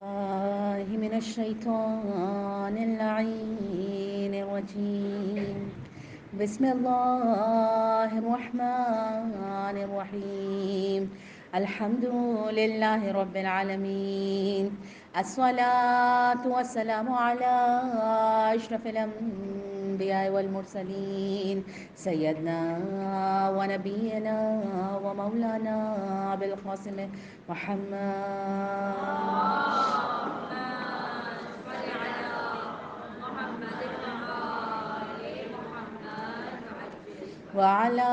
من الشيطان اللعين الرجيم. بسم الله الرحمن الرحيم. الحمد لله رب العالمين. الصلاة والسلام على أشرف الأنبياء والمرسلين سيدنا ونبينا ومولانا أبي القاسم محمد وعلى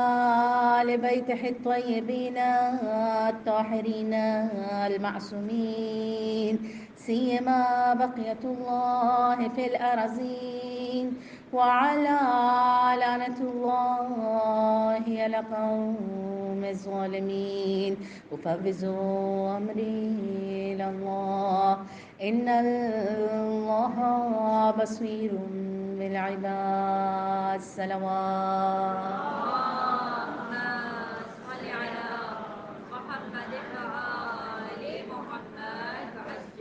آل بيته الطيبين الطاهرين المعصومين سيما بقية الله في الأرضين وعلى لعنة الله على قوم الظالمين. أفوض أمري إلى الله إن الله بصير بالعباد. صلوات.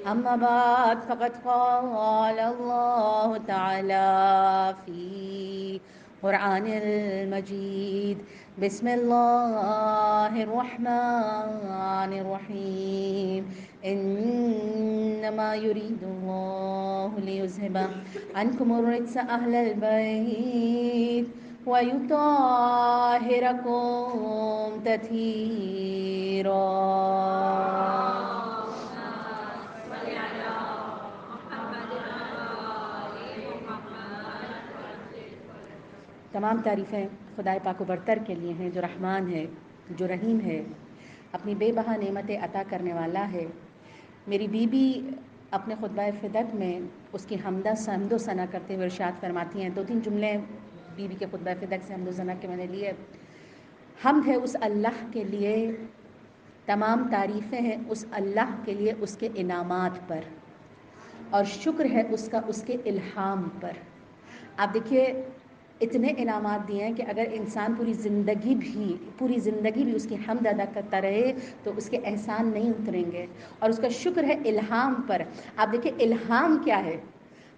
أما بعد فقد قال الله تعالى في قرآن المجيد. بسم الله الرحمن الرحيم. إنما يريد الله ليذهب عنكم الرجس أهل البيت ويطهركم تطهيرا. تمام تعریفیں خدائے پاک و برتر کے لیے ہیں، جو رحمان ہے، جو رحیم ہے، اپنی بے بہا نعمتیں عطا کرنے والا ہے۔ میری بیوی اپنے خطبہ فدق میں اس کی حمد و ثنا کرتے ہوئے ارشاد فرماتی ہیں، 2-3 جملے بیوی کے خطبہ فدق سے حمد و ثنا کے میں نے لیے۔ حمد ہے اس اللہ کے لیے، تمام تعریفیں ہیں اس اللہ کے لیے اس کے انعامات پر، اور شکر ہے اس کا اس کے الہام پر۔ آپ دیکھیے اتنے انعامات دیے ہیں کہ اگر انسان پوری زندگی بھی اس کی حمد ادا کرتا رہے تو اس کے احسان نہیں اتریں گے، اور اس کا شکر ہے الہام پر۔ آپ دیکھیے الہام کیا ہے،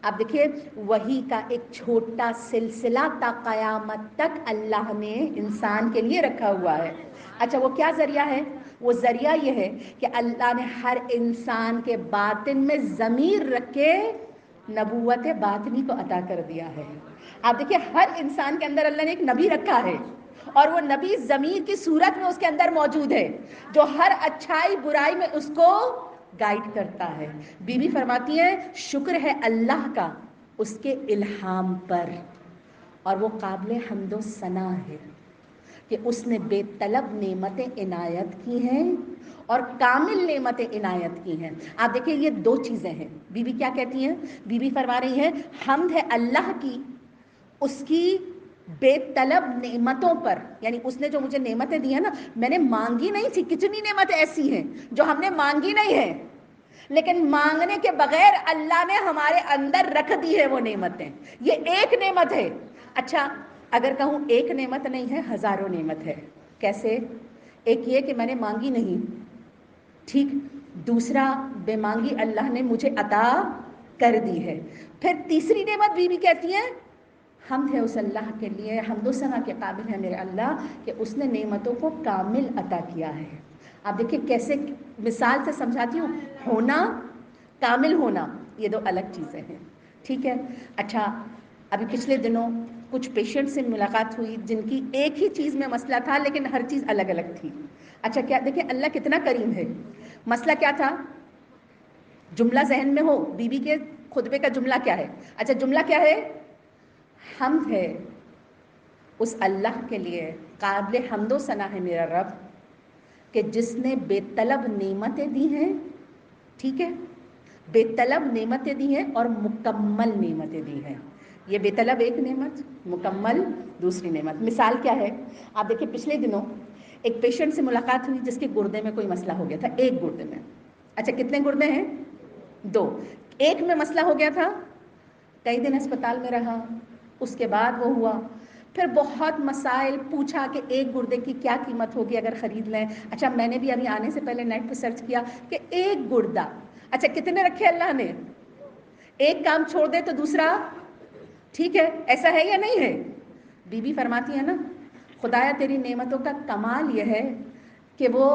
آپ دیکھیے وحی کا ایک چھوٹا سلسلہ تا قیامت تک اللہ نے انسان کے لیے رکھا ہوا ہے۔ اچھا وہ کیا ذریعہ ہے؟ وہ ذریعہ یہ ہے کہ اللہ نے ہر انسان کے باطن میں ضمیر رکھ کے نبوت باطنی کو عطا کر دیا ہے۔ آپ دیکھیے ہر انسان کے اندر اللہ نے ایک نبی رکھا ہے، اور وہ نبی ضمیر کی صورت میں اس کے اندر موجود ہے، جو ہر اچھائی برائی میں اس کو گائیڈ کرتا ہے۔ بی بی فرماتی ہے شکر ہے اللہ کا اس کے الہام پر، اور وہ قابل حمد و ثنا ہے کہ اس نے بے طلب نعمتیں عنایت کی ہیں اور کامل نعمتیں عنایت کی ہیں۔ آپ دیکھیں یہ 2 چیزیں ہیں۔ بی بی کیا کہتی ہیں؟ بی بی فرما رہی ہیں حمد ہے اللہ کی اس کی بے طلب نعمتوں پر، یعنی اس نے جو مجھے نعمتیں دی ہیں نا، میں نے مانگی نہیں تھی۔ کتنی نعمتیں ایسی ہیں جو ہم نے مانگی نہیں ہیں، لیکن مانگنے کے بغیر اللہ نے ہمارے اندر رکھ دی ہے وہ نعمتیں۔ یہ ایک نعمت ہے۔ اچھا اگر کہوں ایک نعمت نہیں ہے، ہزاروں نعمت ہے۔ کیسے؟ ایک یہ کہ میں نے مانگی نہیں، ٹھیک، دوسرا بے مانگی اللہ نے مجھے عطا کر دی ہے۔ پھر تیسری نعمت بی بی کہتی ہیں حمد ہے اس اللہ کے لیے، حمد و ثنا کے قابل ہے میرے اللہ کہ اس نے نعمتوں کو کامل عطا کیا ہے۔ آپ دیکھیں کیسے مثال سے سمجھاتی ہوں، ہونا کامل ہونا یہ 2 الگ چیزیں ہیں، ٹھیک ہے۔ اچھا ابھی پچھلے دنوں کچھ پیشنٹ سے ملاقات ہوئی جن کی ایک ہی چیز میں مسئلہ تھا لیکن ہر چیز الگ الگ تھی۔ اچھا کیا دیکھیں اللہ کتنا کریم ہے۔ مسئلہ کیا تھا؟ جملہ ذہن میں ہو، بی بی کے خطبے کا جملہ کیا ہے؟ اچھا جملہ کیا ہے؟ حمد ہے اس اللہ کے لیے، قابل حمد و ثنا ہے میرا رب کہ جس نے بے طلب نعمتیں دی ہیں، ٹھیک ہے، بے طلب نعمتیں دی ہیں اور مکمل نعمتیں دی ہیں۔ یہ بے طلب ایک نعمت، مکمل دوسری نعمت۔ مثال کیا ہے؟ آپ دیکھیں پچھلے دنوں ایک پیشنٹ سے ملاقات ہوئی جس کے گردے میں کوئی مسئلہ ہو گیا تھا، ایک گردے میں۔ اچھا کتنے گردے ہیں؟ 2۔ ایک میں مسئلہ ہو گیا تھا، کئی دن اسپتال میں رہا، اس کے بعد وہ ہوا، پھر بہت مسائل پوچھا کہ ایک گردے کی کیا قیمت ہوگی اگر خرید لیں۔ اچھا میں نے بھی ابھی آنے سے پہلے نیٹ پہ سرچ کیا کہ ایک گردہ اچھا کتنے رکھے اللہ نے؟ ایک کام چھوڑ دے تو دوسرا ٹھیک ہے، ایسا ہے یا نہیں ہے؟ بی بی فرماتی ہے نا خدایا تیری نعمتوں کا کمال یہ ہے کہ وہ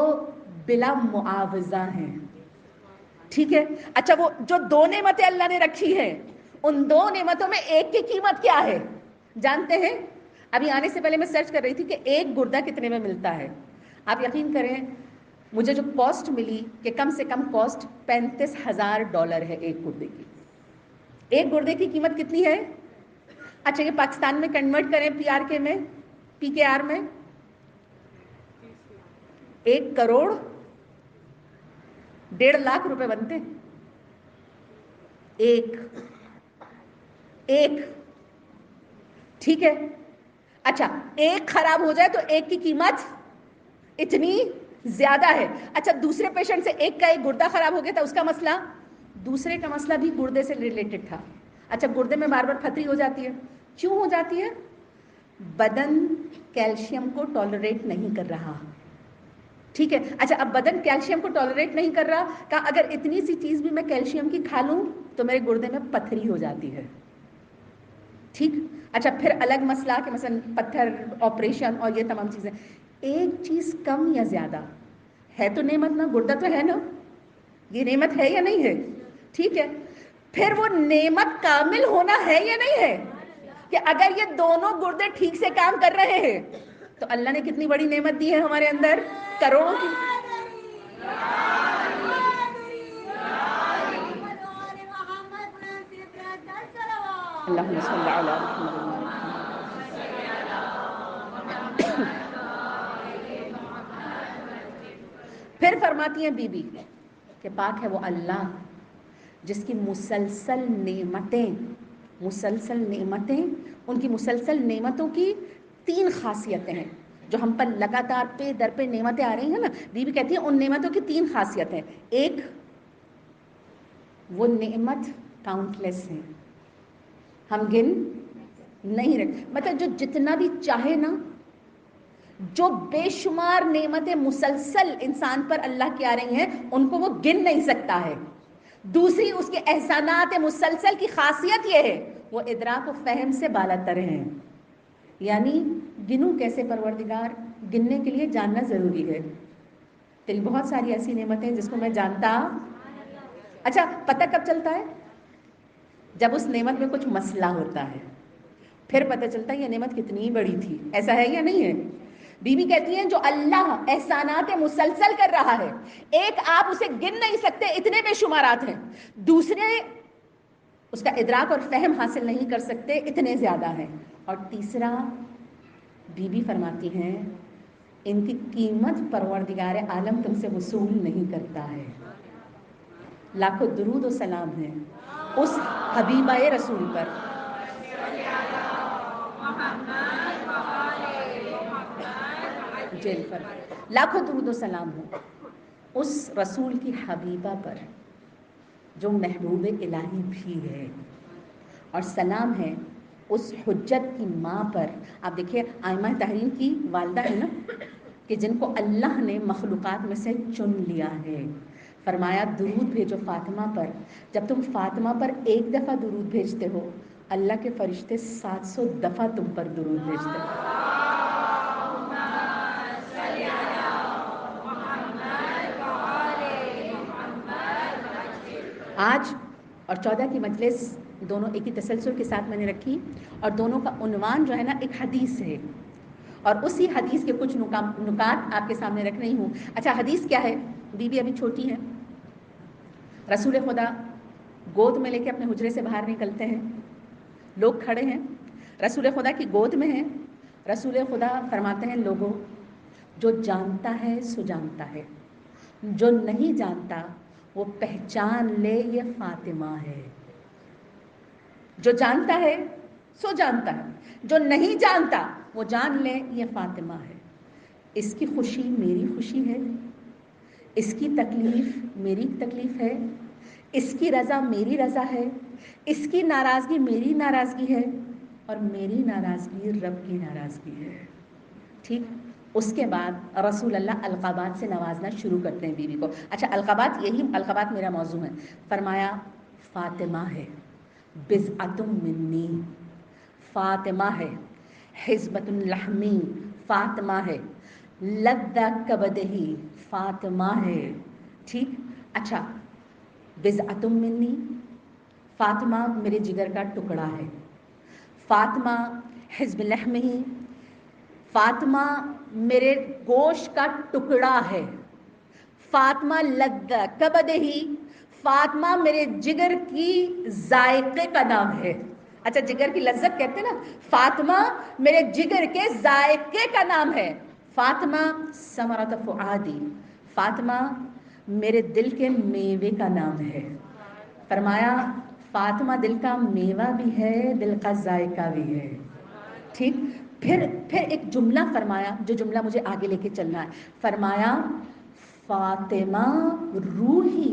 بلا معاوضہ ہیں، ٹھیک ہے؟ اچھا وہ جو دو نعمتیں اللہ نے رکھی ہیں ان دو نعمتوں میں ایک کی قیمت کیا ہے جانتے ہیں؟ ابھی آنے سے پہلے میں سرچ کر رہی تھی کہ ایک گردہ کتنے میں ملتا ہے. آپ یقین کریں مجھے جو کاسٹ ملی کہ کم سے کم کاسٹ $35,000 ہے ایک گردے کی. ایک گردے کی قیمت کتنی ہے؟ اچھا یہ پاکستان میں کنورٹ کریں پی آر کے میں، پی کے آر میں 1,1.5 کروڑ بنتے ایک ٹھیک ہے. اچھا ایک خراب ہو جائے تو ایک کی قیمت اتنی زیادہ ہے. اچھا دوسرے پیشنٹ سے ایک کا ایک گردہ خراب ہو گیا تھا، اس کا مسئلہ، دوسرے کا مسئلہ بھی گردے سے ریلیٹڈ تھا. اچھا گردے میں بار بار پھتری ہو جاتی ہے، کیوں ہو جاتی ہے؟ بدن کیلشیم کو ٹالریٹ نہیں کر رہا، ٹھیک ہے. اچھا اب بدن کیلشیم کو ٹالریٹ نہیں کر رہا، کہا اگر اتنی سی چیز بھی میں کیلشیم کی کھا لوں تو میرے گردے میں پتھری ہو جاتی ہے، ٹھیک. اچھا پھر الگ مسئلہ کہ مثلا پتھر آپریشن اور یہ تمام چیزیں. ایک چیز کم یا زیادہ ہے تو نعمت نا، گردہ تو ہے نا، یہ نعمت ہے یا نہیں ہے؟ ٹھیک ہے. پھر وہ نعمت کامل ہونا ہے یا نہیں ہے کہ اگر یہ دونوں گردے ٹھیک سے کام کر رہے ہیں تو اللہ نے کتنی بڑی نعمت دی ہے ہمارے اندر، کروڑوں کی. اللہم صل علی محمد. پھر فرماتی ہیں بی بی کہ پاک ہے وہ اللہ جس کی مسلسل نعمتیں، ان کی مسلسل نعمتوں کی 3 خاصیتیں ہیں جو ہم پر لگاتار پہ در پہ نعمتیں آ رہی ہیں نا. بی بی کہتی ہیں ان نعمتوں کی 3 خاصیتیں. ایک وہ نعمت کاؤنٹ لیس ہیں، ہم گن نہیں رکھ، مطلب جو جتنا بھی چاہے نا، جو بے شمار نعمتیں مسلسل انسان پر اللہ کی آ رہی ہیں ان کو وہ گن نہیں سکتا ہے. دوسری اس کے احسانات مسلسل کی خاصیت یہ ہے وہ ادراک و فہم سے بالاتر ہیں. یعنی گنوں کیسے پروردگار، گننے کے لیے جاننا ضروری ہے. تیری بہت ساری ایسی نعمتیں جس کو میں جانتا. اچھا پتہ کب چلتا ہے؟ جب اس نعمت میں کچھ مسئلہ ہوتا ہے، پھر پتہ چلتا ہے یہ نعمت کتنی بڑی تھی. ایسا ہے یا نہیں ہے؟ بی بی کہتی ہیں جو اللہ احسانات مسلسل کر رہا ہے، ایک آپ اسے گن نہیں سکتے اتنے بے شمارات ہیں، دوسرے اس کا ادراک اور فہم حاصل نہیں کر سکتے اتنے زیادہ ہیں، اور تیسرا بی بی فرماتی ہیں ان کی قیمت پروردگار عالم تم سے وصول نہیں کرتا ہے. لاکھوں درود و سلام ہیں اس حبیبہ رسول پر. جیل پر لاکھوں درود و سلام ہو اس رسول کی حبیبہ پر جو محبوب الہی بھی ہے، اور سلام ہے اس حجت کی ماں پر. آپ دیکھیے آئمہ تحریم کی والدہ ہے نا، کہ جن کو اللہ نے مخلوقات میں سے چن لیا ہے. فرمایا درود بھیجو فاطمہ پر. جب تم فاطمہ پر ایک دفعہ درود بھیجتے ہو اللہ کے فرشتے 700 دفعہ تم پر درود بھیجتے ہیں. آج اور 14 کی مجلس دونوں ایک ہی تسلسل کے ساتھ میں نے رکھی، اور دونوں کا عنوان جو ہے نا ایک حدیث ہے، اور اسی حدیث کے کچھ نکات آپ کے سامنے رکھ رہی ہوں. اچھا حدیث کیا ہے؟ بی بی ابھی چھوٹی ہیں، رسول خدا گود میں لے کے اپنے حجرے سے باہر نکلتے ہیں، لوگ کھڑے ہیں، رسول خدا کی گود میں ہیں. رسول خدا فرماتے ہیں لوگوں جو جانتا ہے سو جانتا ہے، جو نہیں جانتا وہ پہچان لے یہ فاطمہ ہے. جو جانتا ہے سو جانتا ہے، جو نہیں جانتا وہ جان لے یہ فاطمہ ہے. اس کی خوشی میری خوشی ہے، اس کی تکلیف میری تکلیف ہے، اس کی رضا میری رضا ہے، اس کی ناراضگی میری ناراضگی ہے، اور میری ناراضگی رب کی ناراضگی ہے. ٹھیک. اس کے بعد رسول اللہ القابات سے نوازنا شروع کرتے ہیں بیوی کو. اچھا القابات، یہی القابات میرا موضوع ہے. فرمایا فاطمہ ہے، بضعۃ منی، فاطمہ ہے، حزبۃ لحمی، فاطمہ ہے، لذ کبدہی، فاطمہ ہے. ٹھیک. اچھا بضعۃ منی، فاطمہ میرے جگر کا ٹکڑا ہے. فاطمہ حزب لحمی، فاطمہ میرے گوشت کا ٹکڑا ہے. فاطمہ لذ کبدہی، فاطمہ میرے جگر کی ذائقے کا نام ہے. اچھا جگر کی لذت کہتے ہیں نا، فاطمہ میرے جگر کے ذائقے کا نام ہے. فاطمہ ثمرۃ فؤادی، فاطمہ میرے دل کے میوے کا نام ہے. فرمایا فاطمہ دل کا میوہ بھی ہے، دل کا ذائقہ بھی ہے. ٹھیک. پھر ایک جملہ فرمایا، جو جملہ مجھے آگے لے کے چلنا ہے. فرمایا فاطمہ روحی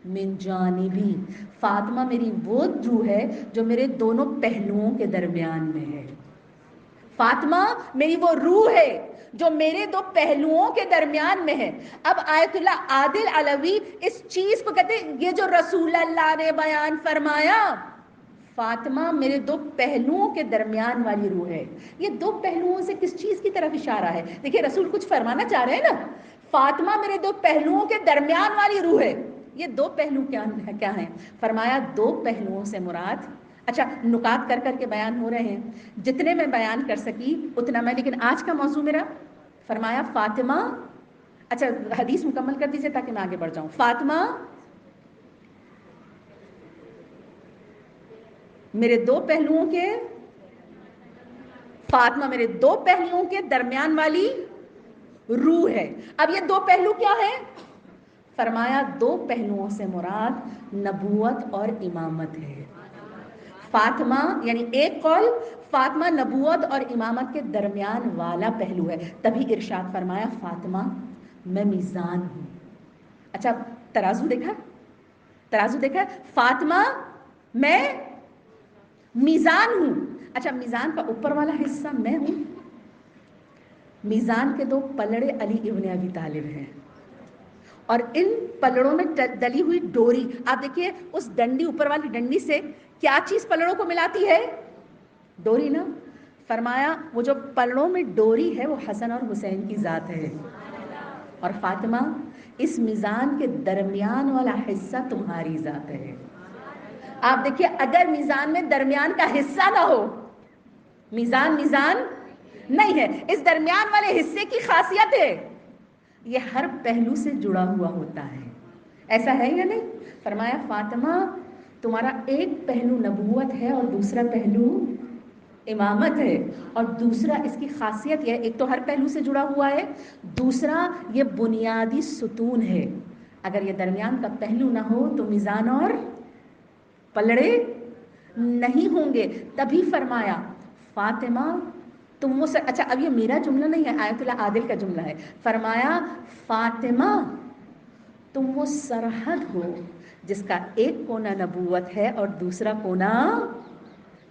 من جانبی، فاطمہ میری وہ روح ہے جو میرے دونوں پہلوؤں کے درمیان میں ہے. فاطمہ میری وہ روح ہے جو میرے دو پہلوؤں کے درمیان میں ہے. اب آیت اللہ عادل علوی اس چیز کو کہتے ہیں، یہ جو رسول اللہ نے بیان فرمایا فاطمہ میرے دو پہلوؤں کے درمیان والی روح ہے. یہ دو پہلوؤں سے کس چیز کی طرف اشارہ ہے؟ دیکھیں رسول کچھ فرمانا چاہ رہے ہیں نا، فاطمہ میرے دو پہلوؤں کے درمیان والی روح ہے. یہ دو پہلو کیا ہیں؟ فرمایا دو پہلوؤں سے مراد، اچھا نکات کر کے بیان ہو رہے ہیں، جتنے میں بیان کر سکی اتنا میں، لیکن آج کا موضوع میرا فرمایا فاطمہ. اچھا حدیث مکمل کر دیجئے تاکہ میں آگے بڑھ جاؤں. فاطمہ میرے دو پہلوؤں کے، فاطمہ میرے دو پہلوؤں کے درمیان والی روح ہے. اب یہ دو پہلو کیا ہے؟ فرمایا دو پہلوؤں سے مراد نبوت اور امامت ہے. فاطمہ یعنی ایک قول فاطمہ نبوت اور امامت کے درمیان والا پہلو ہے. تبھی ارشاد فرمایا فاطمہ میں میزان ہوں. اچھا ترازو دیکھا، ترازو دیکھا، فاطمہ میں میزان ہوں. اچھا میزان کا اوپر والا حصہ میں ہوں. میزان کے دو پلڑے علی ابن ابی طالب ہیں، اور ان پلڑوں میں ڈلی ہوئی ڈوری، آپ دیکھیے اس ڈنڈی، اوپر والی ڈنڈی سے کیا چیز پلڑوں کو ملاتی ہے؟ ڈوری نا. فرمایا وہ جو پلڑوں میں ڈوری ہے وہ حسن اور حسین کی ذات ہے. اور فاطمہ اس میزان کے درمیان والا حصہ تمہاری ذات ہے. آپ دیکھیے اگر میزان میں درمیان کا حصہ نہ ہو، میزان نہیں ہے. اس درمیان والے حصے کی خاصیت ہے یہ ہر پہلو سے جڑا ہوا ہوتا ہے. ایسا ہے یا نہیں؟ فرمایا فاطمہ تمہارا ایک پہلو نبوت ہے اور دوسرا پہلو امامت ہے. اور دوسرا اس کی خاصیت یہ ہے، ایک تو ہر پہلو سے جڑا ہوا ہے، دوسرا یہ بنیادی ستون ہے. اگر یہ درمیان کا پہلو نہ ہو تو میزان اور پلڑے نہیں ہوں گے. تبھی فرمایا فاطمہ تم وہ اچھا اب یہ میرا جملہ نہیں ہے، آیت اللہ عادل کا جملہ ہے. فرمایا فاطمہ تم وہ سرحد ہو جس کا ایک کونا نبوت ہے اور دوسرا کونا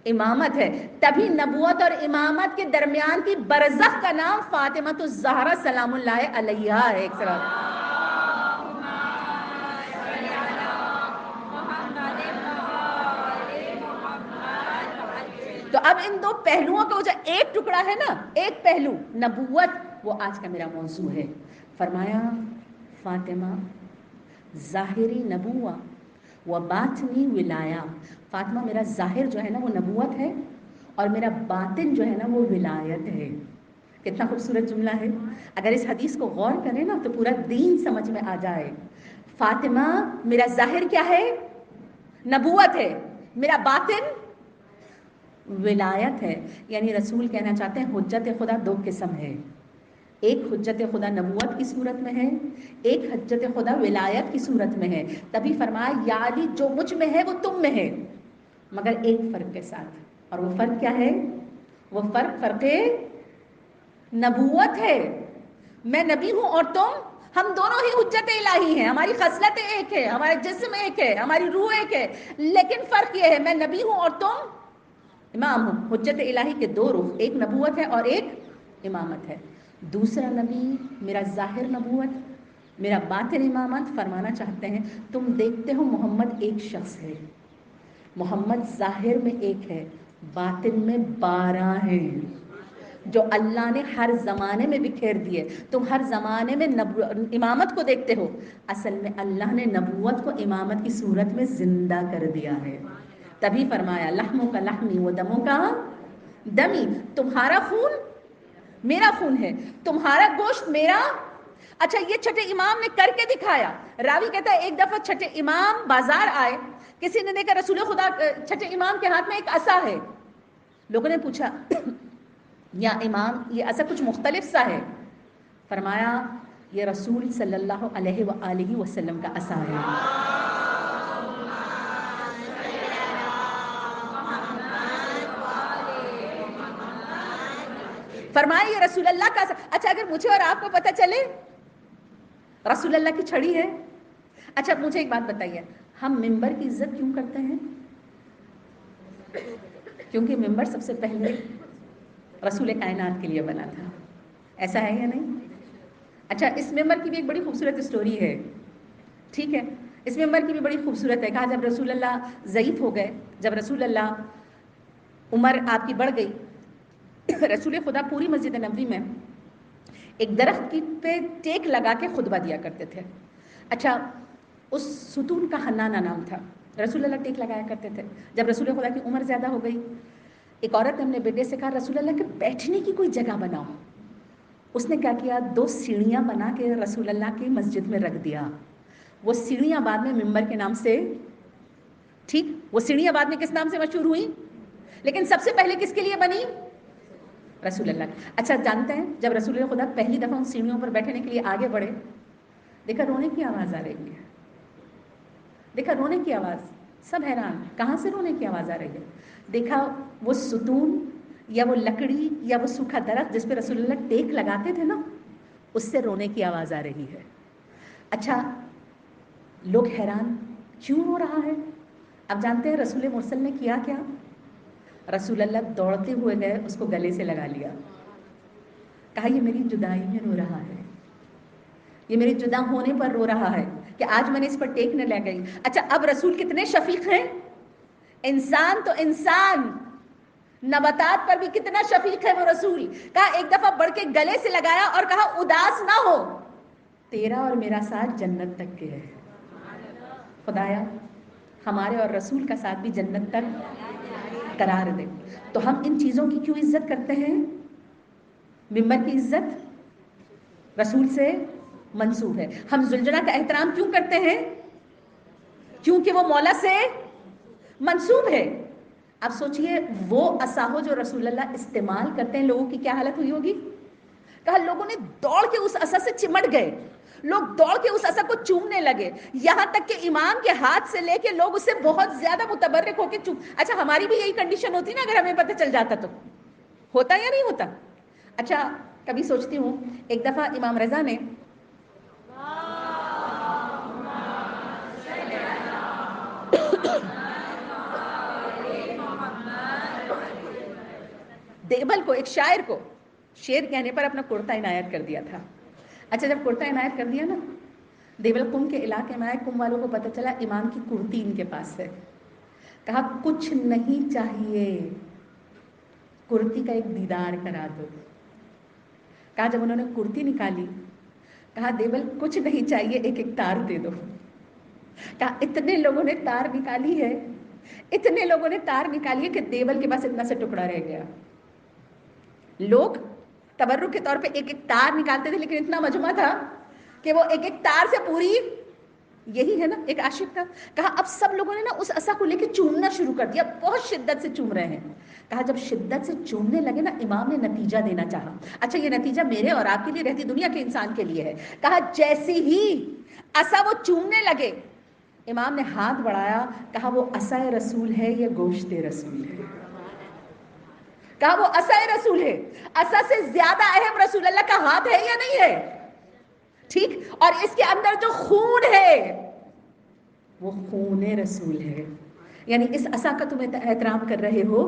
امامت ہے. تبھی نبوت اور امامت کے درمیان کی برزخ کا نام فاطمہ الزہرا سلام اللہ علیہا ہے. ایک سرا تو اب ان دو پہلوؤں کا جو ایک ٹکڑا ہے نا، ایک پہلو نبوت، وہ آج کا میرا موضوع ہے. فرمایا فاطمہ ظاہری نبوہ و باطنی ولایا، فاطمہ میرا ظاہر جو ہے نا وہ نبوت ہے اور میرا باطن جو ہے نا وہ ولایت ہے. کتنا خوبصورت جملہ ہے. اگر اس حدیث کو غور کریں نا تو پورا دین سمجھ میں آ جائے. فاطمہ میرا ظاہر کیا ہے؟ نبوت ہے. میرا باطن ولایت ہے. یعنی رسول کہنا چاہتے ہیں حجت خدا دو قسم ہے، ایک حجت خدا نبوت کی صورت میں ہے، ایک حجت خدا ولایت کی صورت میں ہے. تبھی فرمایا یا علی جو مجھ میں ہے وہ تم میں ہے، مگر ایک فرق کے ساتھ. اور وہ فرق کیا ہے؟ وہ فرق نبوت ہے. میں نبی ہوں اور تم، ہم دونوں ہی حجت الہی ہیں، ہماری خصلتیں ایک ہے، ہمارا جسم ایک ہے، ہماری روح ایک ہے، لیکن فرق یہ ہے میں نبی ہوں اور تم امام ہوں. حجت الہی کے دو رخ، ایک نبوت ہے اور ایک امامت ہے. دوسرا نبی میرا ظاہر نبوت، میرا باطن امامت فرمانا چاہتے ہیں تم دیکھتے ہو محمد ایک شخص ہے، محمد ظاہر میں ایک ہے، باطن میں 12 ہیں جو اللہ نے ہر زمانے میں بکھیر دیے. تم ہر زمانے میں امامت کو دیکھتے ہو، اصل میں اللہ نے نبوت کو امامت کی صورت میں زندہ کر دیا ہے. تبھی فرمایا لحموں کا لحمی و دموں کا دمی، تمہارا خون میرا خون ہے، تمہارا گوشت میرا. اچھا یہ چھٹے امام نے کر کے دکھایا. راوی کہتا ہے ایک دفعہ چھٹے امام بازار آئے، کسی نے دیکھا رسول خدا چھٹے امام کے ہاتھ میں ایک عصا ہے. لوگوں نے پوچھا یا امام یہ عصا کچھ مختلف سا ہے. فرمایا یہ رسول صلی اللہ علیہ وآلہ وسلم کا عصا ہے. فرمایا یہ رسول اللہ کا عصا. اچھا اگر مجھے اور آپ کو پتہ چلے رسول اللہ کی چھڑی ہے. اچھا مجھے ایک بات بتائیے، ہم ممبر کی عزت کیوں کرتے ہیں؟ کیونکہ ممبر سب سے پہلے رسول کائنات کے لیے بنا تھا. ایسا ہے یا نہیں؟ اچھا اس ممبر کی بھی ایک بڑی خوبصورت اسٹوری ہے. ٹھیک ہے، اس ممبر کی بھی بڑی خوبصورت ہے. کہا جب رسول اللہ ضعیف ہو گئے، جب رسول اللہ عمر آپ کی بڑھ گئی، رسول خدا پوری مسجد نبوی میں ایک درخت کی پہ ٹیک لگا کے خطبہ دیا کرتے تھے. اچھا اس ستون کا حنانہ نام تھا. رسول اللہ ٹیک لگایا کرتے تھے. جب رسول خدا کی عمر زیادہ ہو گئی، ایک عورت نے اپنے بیٹے سے کہا رسول اللہ کے بیٹھنے کی کوئی جگہ بناؤ. اس نے کیا کیا، 2 سیڑھیاں بنا کے رسول اللہ کی مسجد میں رکھ دیا. وہ سیڑھیاں بعد میں ممبر کے نام سے، ٹھیک، وہ سیڑھیاں بعد میں کس نام سے مشہور ہوئی، لیکن سب سے پہلے کس کے لیے بنی؟ رسول اللہ. اچھا جانتے ہیں جب رسول اللہ خدا پہلی دفعہ ان سیڑھیوں پر بیٹھنے کے لیے آگے بڑھے، دیکھا رونے کی آواز آ رہی ہے. دیکھا رونے کی آواز، سب حیران کہاں سے رونے کی آواز آ رہی ہے. دیکھا وہ ستون یا وہ لکڑی یا وہ سوکھا درخت جس پہ رسول اللہ ٹیک لگاتے تھے نا، اس سے رونے کی آواز آ رہی ہے. اچھا لوگ حیران کیوں ہو رہا ہے؟ اب جانتے ہیں رسول مرسل نے کیا کیا؟ رسول اللہ دوڑتے ہوئے گئے، اس کو گلے سے لگا لیا. کہا یہ میری جدائی میں رو رہا ہے، یہ میرے جدا ہونے پر رو رہا ہے کہ آج میں نے اس پر ٹیک نہ لے گئی. اچھا اب رسول کتنے شفیق ہیں، انسان تو انسان، نباتات پر بھی کتنا شفیق ہے وہ رسول. کہا ایک دفعہ بڑھ کے گلے سے لگایا اور کہا اداس نہ ہو، تیرا اور میرا ساتھ جنت تک کے ہے. خدایا ہمارے اور رسول کا ساتھ بھی جنت تک قرار دے. تو ہم ان چیزوں کی کیوں عزت کرتے ہیں؟ ممبر کی عزت رسول سے منسوب ہے. ہم زلجلہ کا احترام کیوں کرتے ہیں؟ کیونکہ وہ مولا سے منسوب ہے. اب سوچئے وہ عصا ہو جو رسول اللہ استعمال کرتے ہیں، لوگوں کی کیا حالت ہوئی ہوگی. کہا لوگوں نے دوڑ کے اس عصا سے چمٹ گئے، لوگ دوڑ کے اس عصا کو چومنے لگے، یہاں تک کہ امام کے ہاتھ سے لے کے لوگ اس سے بہت زیادہ متبرک ہو کے اچھا ہماری بھی یہی کنڈیشن ہوتی نا اگر ہمیں پتہ چل جاتا تو، ہوتا یا نہیں ہوتا؟ اچھا کبھی سوچتی ہوں ایک دفعہ امام رضا نے دیوبل کو، ایک شاعر کو شعر کہنے پر اپنا کرتا عنایت کر دیا تھا. اچھا جب کرتا عنایت کر دیا نا، دیوبل قم کے علاقے میں آئے، قم والوں کو پتہ چلا امام کی کرتی ان کے پاس ہے. کہا کچھ نہیں چاہیے، کرتی کا ایک دیدار کرا دو. کہا جب انہوں نے کرتی نکالی، کہا دیوبل کچھ نہیں چاہیے، ایک ایک تار دے دو. کہا اتنے لوگوں نے تار نکالی ہے، اتنے لوگوں نے تار نکالی ہے کہ دیوبل کے پاس اتنا سے ٹکڑا رہ گیا. لوگ تبرک کے طور پہ ایک ایک تار نکالتے تھے، لیکن اتنا مجمع تھا کہ وہ ایک ایک تار سے پوری، یہی ہے نا ایک عاشق کا. کہا اب سب لوگوں نے نا اس عصا کو لے کے چومنا شروع کر دیا، بہت شدت سے چوم رہے ہیں. کہا جب شدت سے چومنے لگے نا، امام نے نتیجہ دینا چاہا. اچھا یہ نتیجہ میرے اور آپ کے لیے، رہتی دنیا کے انسان کے لیے ہے. کہا جیسی ہی عصا وہ چومنے لگے، امام نے ہاتھ بڑھایا، کہا وہ عصا رسول ہے یا گوشت رسول ہے؟ کہا وہ عصا رسول ہے. عصا سے زیادہ اہم رسول اللہ کا ہاتھ ہے یا نہیں ہے؟ ٹھیک، اور اس کے اندر جو خون ہے وہ خون رسول ہے. یعنی اس عصا کا تم احترام کر رہے ہو،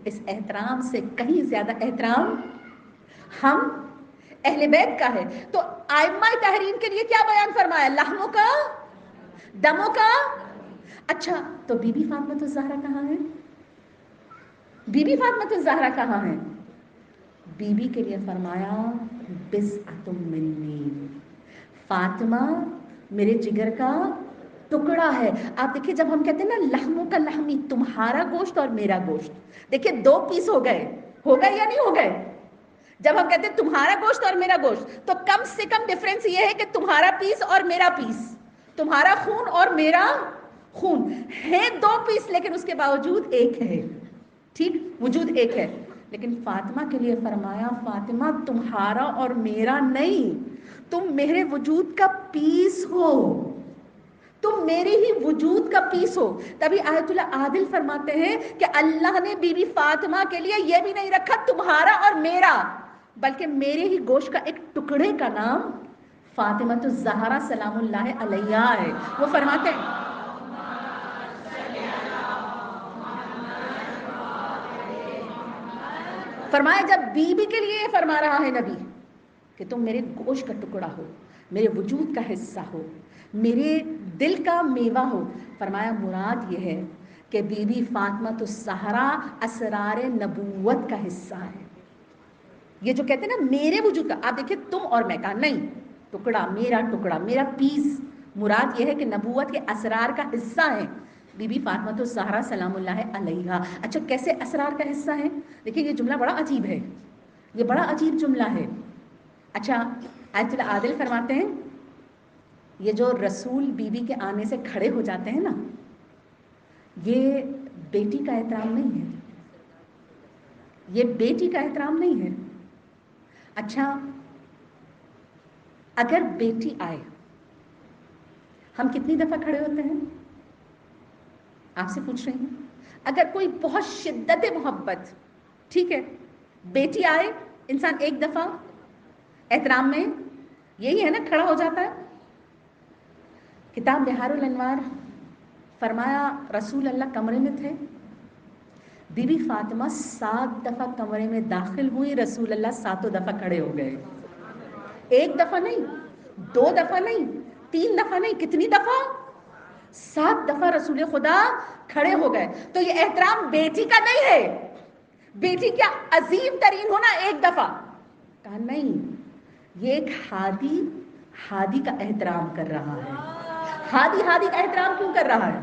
اس احترام سے کہیں زیادہ احترام ہم اہل بیت کا ہے. تو ائمہ تحریم کے لیے کیا بیان فرمایا؟ لحموں کا، دموں کا. اچھا تو بی بی فاطمہ الزہرا کہاں ہے؟ بی بی فاطمہ الزہرا کہاں ہے؟ بی بی کے لیے فرمایا بضعۃ منی، فاطمہ میرے جگر کا ٹکڑا ہے. آپ دیکھیں جب ہم کہتے ہیں نا لحموں کا لحمی، تمہارا گوشت اور میرا گوشت، دیکھیں 2 پیس ہو گئے یا نہیں ہو گئے؟ جب ہم کہتے ہیں تمہارا گوشت اور میرا گوشت، تو کم سے کم ڈفرنس یہ ہے کہ تمہارا پیس اور میرا پیس، تمہارا خون اور میرا خون ہے 2 پیس، لیکن اس کے باوجود ایک ہے. ٹھیک، وجود ایک ہے. لیکن فاطمہ کے لیے فرمایا فاطمہ تمہارا اور میرا نہیں، تم میرے وجود کا پیس ہو، تم میرے ہی وجود کا پیس ہو. تبھی آیت اللہ عادل فرماتے ہیں کہ اللہ نے بی بی فاطمہ کے لیے یہ بھی نہیں رکھا تمہارا اور میرا، بلکہ میرے ہی گوشت کا ایک ٹکڑے کا نام فاطمہ الزہرا سلام اللہ علیہا ہے. وہ فرماتے ہیں فرمایا جب بی بی کے لیے یہ فرما رہا ہے نبی کہ تم میرے گوشت کا ٹکڑا ہو، میرے وجود کا حصہ ہو، میرے دل کا میوہ ہو، فرمایا مراد یہ ہے کہ بی بی فاطمہ الزہرا اسرار نبوت کا حصہ ہے. یہ جو کہتے ہیں نا میرے وجود کا، آپ دیکھیں تم اور میں کا نہیں، ٹکڑا میرا پیس، مراد یہ ہے کہ نبوت کے اسرار کا حصہ ہے بی بی فاطمہ الزہرا سلام اللہ علیہا. اچھا کیسے اسرار کا حصہ ہے؟ دیکھیں یہ جملہ بڑا عجیب ہے، یہ بڑا عجیب جملہ ہے. اچھا آیت اللہ عادل فرماتے ہیں یہ جو رسول بی بی کے آنے سے کھڑے ہو جاتے ہیں نا، یہ بیٹی کا احترام نہیں ہے، یہ بیٹی کا احترام نہیں ہے. اچھا اگر بیٹی آئے ہم کتنی دفعہ کھڑے ہوتے ہیں؟ آپ سے پوچھ رہی ہوں. اگر کوئی بہت شدت محبت، ٹھیک ہے، بیٹی آئے انسان ایک دفعہ احترام میں یہی ہے نا کھڑا ہو جاتا ہے. کتاب بہار الانوار فرمایا رسول اللہ کمرے میں تھے، بی بی فاطمہ 7 دفعہ کمرے میں داخل ہوئی، رسول اللہ 7 دفعہ کھڑے ہو گئے. ایک دفعہ نہیں، 2 دفعہ نہیں، 3 دفعہ نہیں، کتنی دفعہ؟ 7 دفعہ رسول خدا کھڑے ہو گئے. تو یہ احترام بیٹی کا نہیں ہے. بیٹی کیا عظیم ترین ہونا ایک دفعہ کہا نہیں، یہ ایک ہادی کا احترام کر رہا ہے. ہادی کا احترام کیوں کر رہا ہے؟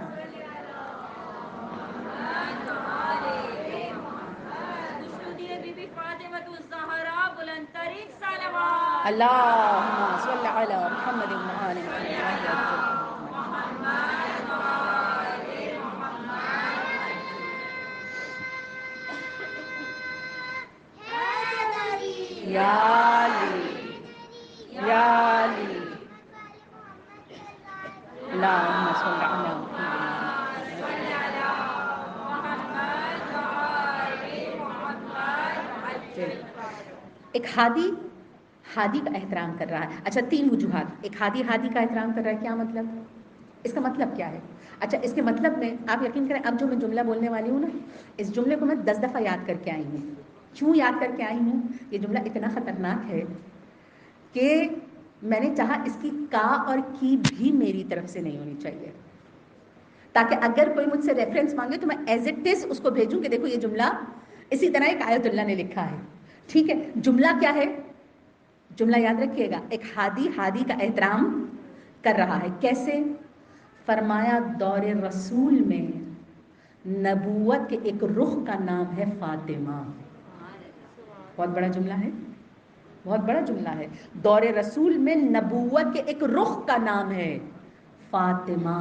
اللہم صل علی محمد وآل محمد یا علی یا علی اللہم صل علی محمد. ایک ہادی کا احترام کر رہا ہے. اچھا 3 وجوہات. ایک ہادی کا احترام کر رہا ہے، کیا مطلب؟ اس کا مطلب کیا ہے؟ اچھا اس کے مطلب میں آپ یقین کریں اب جو میں جملہ بولنے والی ہوں نا، اس جملے کو میں 10 دفعہ یاد کر کے آئی ہوں. کیوں یاد کر کے آئی ہوں؟ یہ جملہ اتنا خطرناک ہے کہ میں نے چاہا اس کی کا اور کی بھی میری طرف سے نہیں ہونی چاہیے، تاکہ اگر کوئی مجھ سے ریفرنس مانگے تو میں ایز اٹ از اس کو بھیجوں کہ دیکھو یہ جملہ اسی طرح ایک آیت اللہ نے لکھا ہے. ٹھیک ہے، جملہ کیا ہے؟ جملہ یاد رکھیے گا، ایک ہادی کا احترام کر رہا ہے. کیسے؟ فرمایا دور رسول میں نبوت کے ایک رخ کا نام ہے فاطمہ. بہت بڑا جملہ ہے، بہت بڑا جملہ ہے. دور رسول میں نبوت کے ایک رخ کا نام ہے فاطمہ.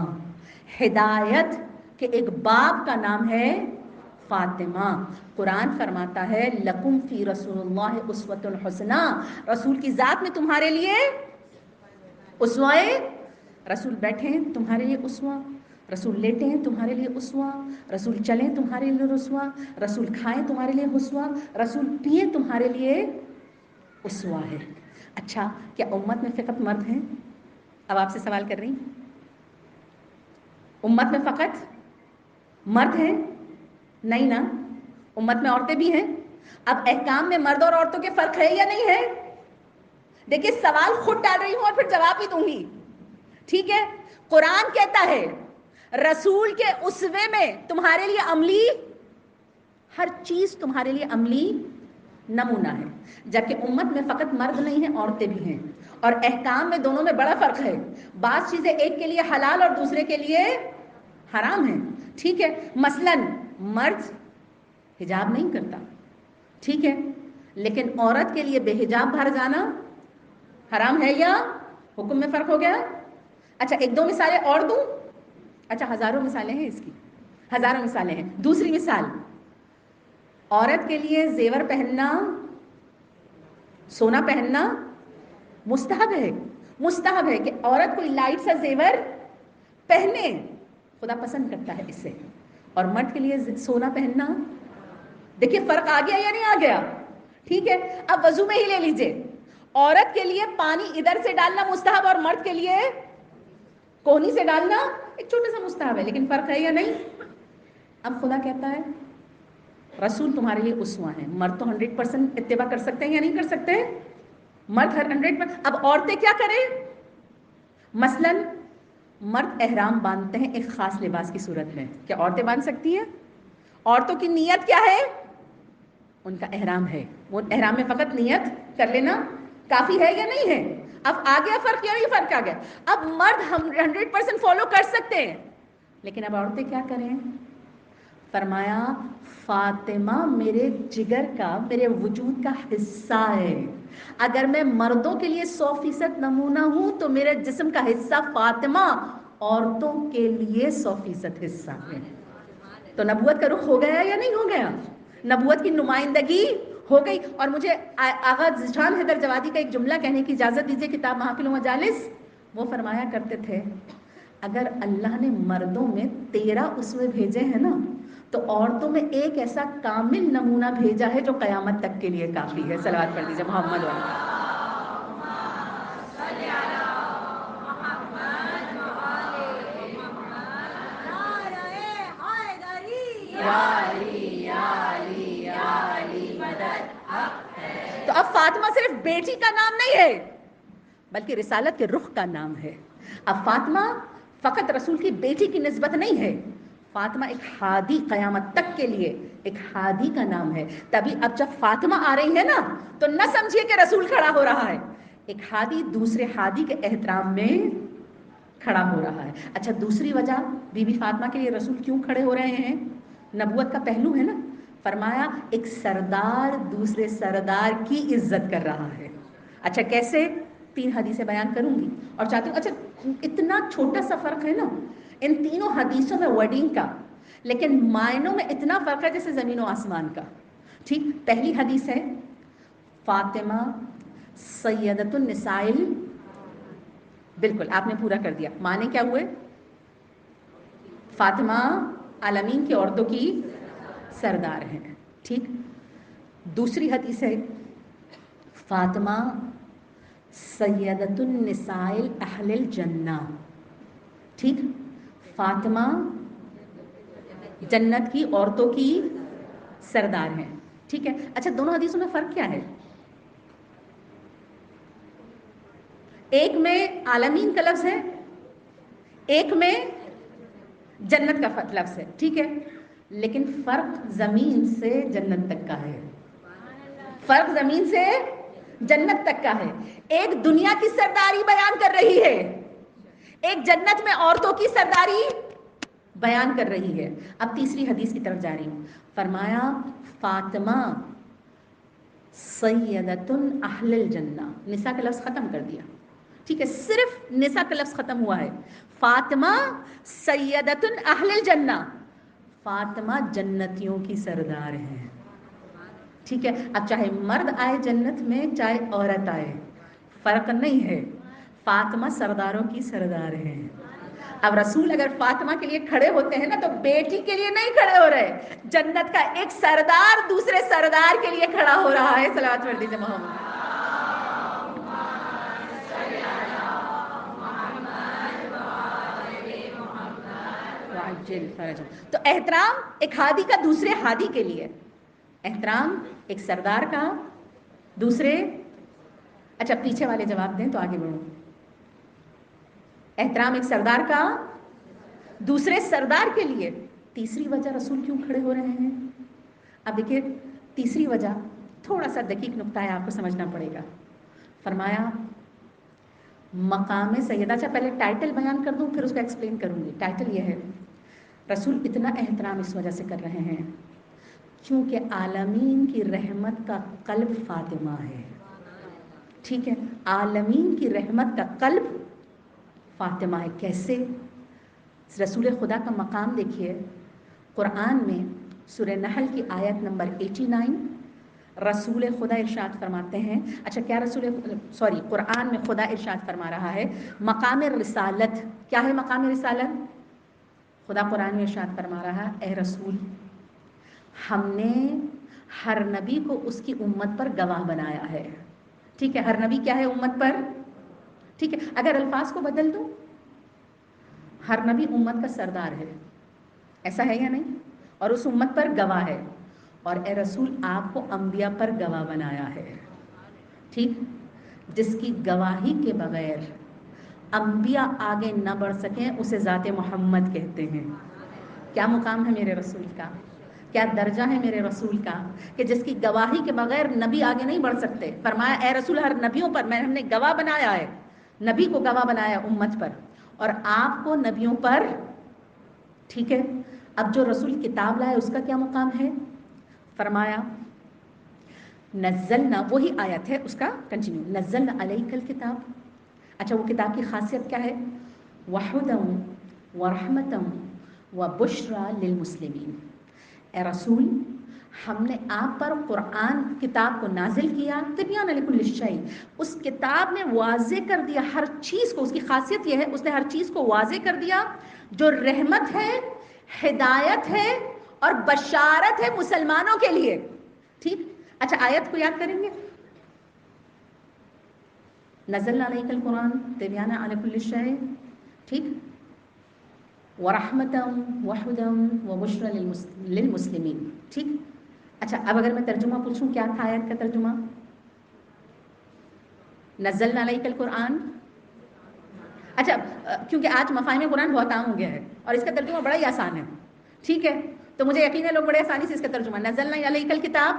ہدایت کے ایک باب کا نام ہے فاطمہ. قرآن فرماتا ہے لکم فی رسول اللہ اسوۃ حسنہ، رسول کی ذات میں تمہارے لیے اسوائے. رسول بیٹھے ہیں تمہارے لیے اسوا، رسول لیٹے ہیں تمہارے لیے اسوا، رسول چلیں تمہارے لیے اسوا، رسول کھائیں تمہارے لیے اسوا، رسول پیئیں تمہارے لیے اسوا ہے. اچھا کیا امت میں فقط مرد ہیں؟ اب آپ سے سوال کر رہی ہوں، امت میں فقط مرد ہیں؟ نہیں نا، امت میں عورتیں بھی ہیں. اب احکام میں مرد اور عورتوں کے فرق ہے یا نہیں ہے؟ دیکھیے سوال خود ڈال رہی ہوں اور پھر جواب بھی دوں گی، ٹھیک ہے؟ قرآن کہتا ہے رسول کے اسوے میں تمہارے لیے عملی، ہر چیز تمہارے لیے عملی نمونہ ہے، جبکہ امت میں فقط مرد نہیں ہیں، عورتیں بھی ہیں، اور احکام میں دونوں میں بڑا فرق ہے، بعض چیزیں ایک کے لیے حلال اور دوسرے کے لیے حرام ہیں، ٹھیک ہے؟ مثلاً مرد حجاب نہیں کرتا، ٹھیک ہے، لیکن عورت کے لیے بے حجاب باہر جانا حرام ہے یا حکم میں فرق ہو گیا؟ اچھا ایک دو مثالیں اور دوں؟ اچھا ہزاروں مثالیں ہیں اس کی، ہزاروں مثالیں ہیں۔ دوسری مثال، عورت کے لیے زیور پہننا، سونا پہننا مستحب ہے، مستحب ہے کہ عورت کوئی لائٹ سا زیور پہنے، خدا پسند کرتا ہے اس سے، اور مرد کے لیے سونا پہننا، دیکھیے فرق آ گیا یا نہیں آ گیا؟ ٹھیک ہے، اب وضو میں ہی لے لیجئے، عورت کے لیے پانی ادھر سے ڈالنا مستحب اور مرد کے لیے کوہنی سے ڈالنا ایک چھوٹا سا مستحب ہے، لیکن فرق ہے یا نہیں؟ اب خدا کہتا ہے رسول تمہارے لیے اسوہ ہیں، مرد تو 100% اتباع کر سکتے ہیں یا نہیں کر سکتے؟ مرد 100%۔ اب عورتیں کیا کریں؟ مثلاً مرد احرام باندھتے ہیں ایک خاص لباس کی صورت میں، کیا عورتیں باندھ سکتی ہیں؟ عورتوں کی نیت کیا ہے؟ ان کا احرام ہے، وہ احرام میں فقط نیت کر لینا کافی ہے یا نہیں ہے؟ اب آ گیا فرق یا نہیں فرق آ گیا؟ اب مرد 100% فالو کر سکتے ہیں، لیکن اب عورتیں کیا کریں؟ فرمایا فاطمہ میرے جگر کا، میرے وجود کا حصہ ہے، اگر میں مردوں کے لیے 100% نمونہ ہوں تو میرے جسم کا حصہ فاطمہ عورتوں کے لیے 100% حصہ ہے۔ تو نبوت کا رخ ہو گیا یا نہیں ہو گیا؟ نبوت کی نمائندگی ہو گئی۔ اور مجھے آغا ذیشان حیدر جوادی کا ایک جملہ کہنے کی اجازت دیجیے، کتاب محافل و مجالس، وہ فرمایا کرتے تھے اگر اللہ نے مردوں میں 13 اسوے بھیجے ہیں نا تو عورتوں میں ایک ایسا کامل نمونہ بھیجا ہے جو قیامت تک کے لیے کافی ہے۔ صلوات پڑھ دیجیے محمد والا۔ تو اب فاطمہ صرف بیٹی کا نام نہیں ہے بلکہ رسالت کے رخ کا نام ہے۔ اب فاطمہ فقط رسول کی بیٹی کی نسبت نہیں ہے، فاطمہ ایک ہادی، قیامت تک کے لیے ایک ہادی کا نام ہے۔ تبھی اب جب فاطمہ آ رہی ہے نا تو نہ سمجھیے کہ رسول کھڑا ہو رہا ہے، ایک ہادی دوسرے ہادی کے احترام میں کھڑا ہو رہا ہے۔ اچھا دوسری وجہ بی بی فاطمہ کے لیے رسول کیوں کھڑے ہو رہے ہیں؟ نبوت کا پہلو ہے نا، فرمایا ایک سردار دوسرے سردار کی عزت کر رہا ہے۔ اچھا کیسے؟ 3 حدیثیں بیان کروں گی اور چاہتی ہوں، اچھا اتنا چھوٹا سا فرق ہے نا ان تینوں حدیثوں میں ورڈنگ کا، لیکن معنوں میں اتنا فرق ہے جیسے زمین و آسمان کا۔ ٹھیک، پہلی حدیث ہے فاطمہ سیدۃ النساء، بالکل آپ نے پورا کر دیا، معنی کیا ہوئے؟ فاطمہ عالمین کی عورتوں کی سردار ہیں، ٹھیک۔ دوسری حدیث ہے فاطمہ سیدۃ النساء اہل الجنہ، ٹھیک، فاطمہ جنت کی عورتوں کی سردار ہیں، ٹھیک ہے۔ اچھا دونوں حدیثوں میں فرق کیا ہے؟ ایک میں عالمین کا لفظ ہے، ایک میں جنت کا لفظ ہے، ٹھیک ہے، لیکن فرق زمین سے جنت تک کا ہے، فرق زمین سے جنت تک کا ہے۔ ایک دنیا کی سرداری بیان کر رہی ہے، ایک جنت میں عورتوں کی سرداری بیان کر رہی ہے۔ اب تیسری حدیث کی طرف جا رہی ہوں، فرمایا فاطمہ سیدۃ اہل الجنہ، نساء کا لفظ ختم کر دیا، ٹھیک ہے، صرف نساء کا لفظ ختم ہوا ہے، فاطمہ سیدۃ اہل الجنہ، فاطمہ جنتیوں کی سردار ہے، ٹھیک ہے۔ اب چاہے مرد آئے جنت میں چاہے عورت آئے، فرق نہیں ہے، فاطمہ سرداروں کی سردار ہے۔ اب رسول اگر فاطمہ کے لیے کھڑے ہوتے ہیں نا تو بیٹی کے لیے نہیں کھڑے ہو رہے، جنت کا ایک سردار دوسرے سردار کے لیے کھڑا ہو رہا ہے۔ صلوات پڑھ دیجیے محمد۔ تو احترام ایک ہادی کا دوسرے ہادی کے لیے، احترام ایک سردار کا دوسرے اچھا پیچھے والے جواب دیں تو آگے بڑھو. احترام ایک سردار کا دوسرے سردار کے لیے. تیسری وجہ رسول کیوں کھڑے ہو رہے ہیں؟ اب دیکھیے تیسری وجہ تھوڑا سا دقیق نقطہ ہے، آپ کو سمجھنا پڑے گا. فرمایا مقام سیدہ. اچھا پہلے ٹائٹل بیان کر دوں پھر اس کو ایکسپلین کروں گی. ٹائٹل یہ ہے رسول اتنا احترام اس وجہ سے کر رہے ہیں کیونکہ عالمین کی رحمت کا قلب فاطمہ ہے. ٹھیک ہے، عالمین کی رحمت کا قلب فاطمہ ہے. کیسے؟ رسول خدا کا مقام دیکھیے قرآن میں سورہ نحل کی آیت نمبر 89 رسول خدا ارشاد فرماتے ہیں. اچھا کیا قرآن میں خدا ارشاد فرما رہا ہے مقام رسالت. کیا ہے مقام رسالت؟ خدا قرآن میں ارشاد فرما رہا ہے اے رسول ہم نے ہر نبی کو اس کی امت پر گواہ بنایا ہے. ٹھیک ہے، ہر نبی کیا ہے؟ امت پر. ٹھیک ہے، اگر الفاظ کو بدل دوں ہر نبی امت کا سردار ہے، ایسا ہے یا نہیں؟ اور اس امت پر گواہ ہے. اور اے رسول آپ کو انبیاء پر گواہ بنایا ہے. ٹھیک، جس کی گواہی کے بغیر انبیاء آگے نہ بڑھ سکیں اسے ذات محمد کہتے ہیں. کیا مقام ہے میرے رسول کا، کیا درجہ ہے میرے رسول کا کہ جس کی گواہی کے بغیر نبی آگے نہیں بڑھ سکتے. فرمایا اے رسول ہر نبیوں پر ہم نے گواہ بنایا ہے. نبی کو گواہ بنایا امت پر اور آپ کو نبیوں پر. ٹھیک ہے، اب جو رسول کتاب لائے اس کا کیا مقام ہے؟ فرمایا نزلنا، وہی آیت ہے اس کا کنٹینیو، نزلنا علیک الکتاب. اچھا وہ کتاب کی خاصیت کیا ہے؟ وَهُدًى وَرَحْمَةً وَبُشْرَى لِلْمُسْلِمِينَ. اے رسول ہم نے آپ پر قرآن کتاب کو نازل کیا تبیان لکل شیء. اس کتاب نے واضح کر دیا ہر چیز کو. اس کی خاصیت یہ ہے اس نے ہر چیز کو واضح کر دیا جو رحمت ہے، ہدایت ہے اور بشارت ہے مسلمانوں کے لیے. ٹھیک، اچھا آیت کو یاد کریں گے. نزلنا علیک القرآن تبیان لکل شیء. ٹھیک، وَرَحْمَةً وَهُدًى وَبُشْرَى لِلْمُسْلِمِينَ. ٹھیک، اچھا اب اگر میں ترجمہ پوچھوں کیا تھا آیت کا ترجمہ؟ نزلنا علیک القرآن. اچھا کیونکہ آج مفاہیم قرآن بہت عام ہو گیا ہے اور اس کا ترجمہ بڑا ہی آسان ہے. ٹھیک ہے، تو مجھے یقین ہے لوگ بڑے آسانی سے اس کا ترجمہ نزلنا علیک الکتاب،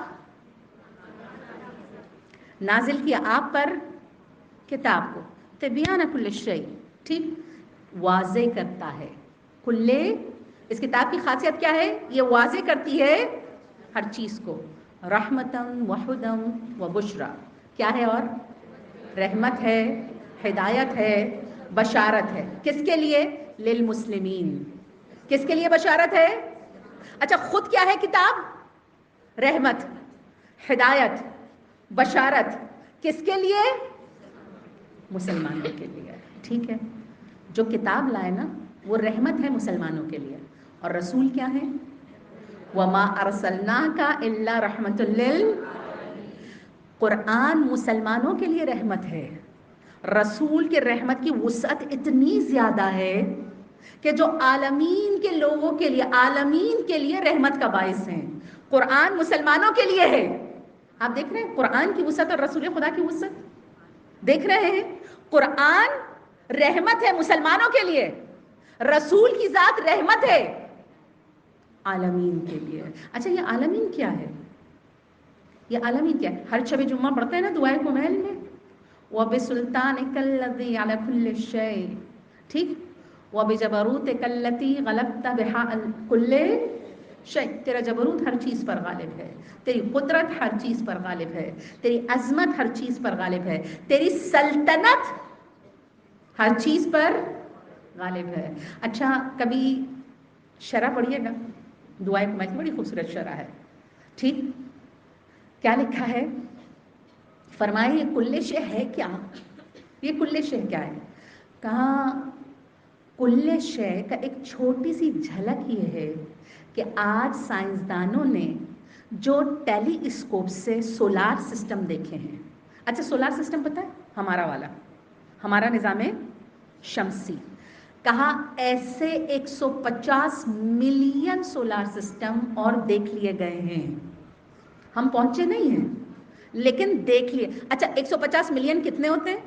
نازل کیا آپ پر کتاب کو تبیان کل شیء. ٹھیک، واضح کرتا ہے کلے. اس کتاب کی خاصیت کیا ہے؟ یہ واضح کرتی ہے ہر چیز کو. رحمتاً وہدًا وبشریٰ کیا ہے؟ اور رحمت ہے، ہدایت ہے، بشارت ہے. کس کے لیے؟ للمسلمین. کس کے لیے بشارت ہے؟ اچھا خود کیا ہے کتاب؟ رحمت، ہدایت، بشارت. کس کے لیے؟ مسلمانوں کے لیے. ٹھیک ہے، جو کتاب لائے نا وہ رحمت ہے مسلمانوں کے لیے. اور رسول کیا ہے؟ وما ارسلناک الا رحمۃ قرآن مسلمانوں کے لیے رحمت ہے. رسول کے رحمت کی وسعت اتنی زیادہ ہے کہ جو عالمین کے لوگوں کے لیے، عالمین کے لیے رحمت کا باعث ہیں. قرآن مسلمانوں کے لیے ہے. آپ دیکھ رہے ہیں قرآن کی وسعت اور رسول خدا کی وسعت دیکھ رہے ہیں. قرآن رحمت ہے مسلمانوں کے لیے، رسول کی ذات رحمت ہے عالمین کے لیے. اچھا یہ عالمین کیا ہے؟ یہ عالمین کیا ہے؟ ہر شب جمعہ پڑھتے ہیں نا دعائے کمیل میں وَبِسُلْطَانِكَ الَّذِي عَلَى كُلِّ شَيْءٍ. ٹھیک، وَبِجَبَرُوتِكَ الَّتِي غَلَبْتَ بِهَا كُلِّ شَيْءٍ. تیرا جبروت ہر چیز پر غالب ہے، تیری قدرت ہر چیز پر غالب ہے، تیری عظمت ہر چیز پر غالب ہے، تیری سلطنت ہر چیز پر غالب ہے. اچھا کبھی شرح پڑھیے گا دعائے کمیل کی، بڑی خوبصورت شرح ہے. ٹھیک، کیا لکھا ہے؟ فرمائے یہ کل شے ہے کیا؟ یہ کل شے کیا ہے؟ کہاں کل شے کا ایک چھوٹی سی جھلک یہ ہے کہ آج سائنسدانوں نے جو ٹیلی اسکوپ سے سولار سسٹم دیکھے ہیں. اچھا سولار سسٹم پتہ ہے؟ ہمارا والا، ہمارا نظام شمسی. کہا ایسے 150 ملین سولار سسٹم اور دیکھ لیے گئے ہیں. ہم پہنچے نہیں ہیں لیکن دیکھ لیے. اچھا 150 ملین کتنے ہوتے ہیں؟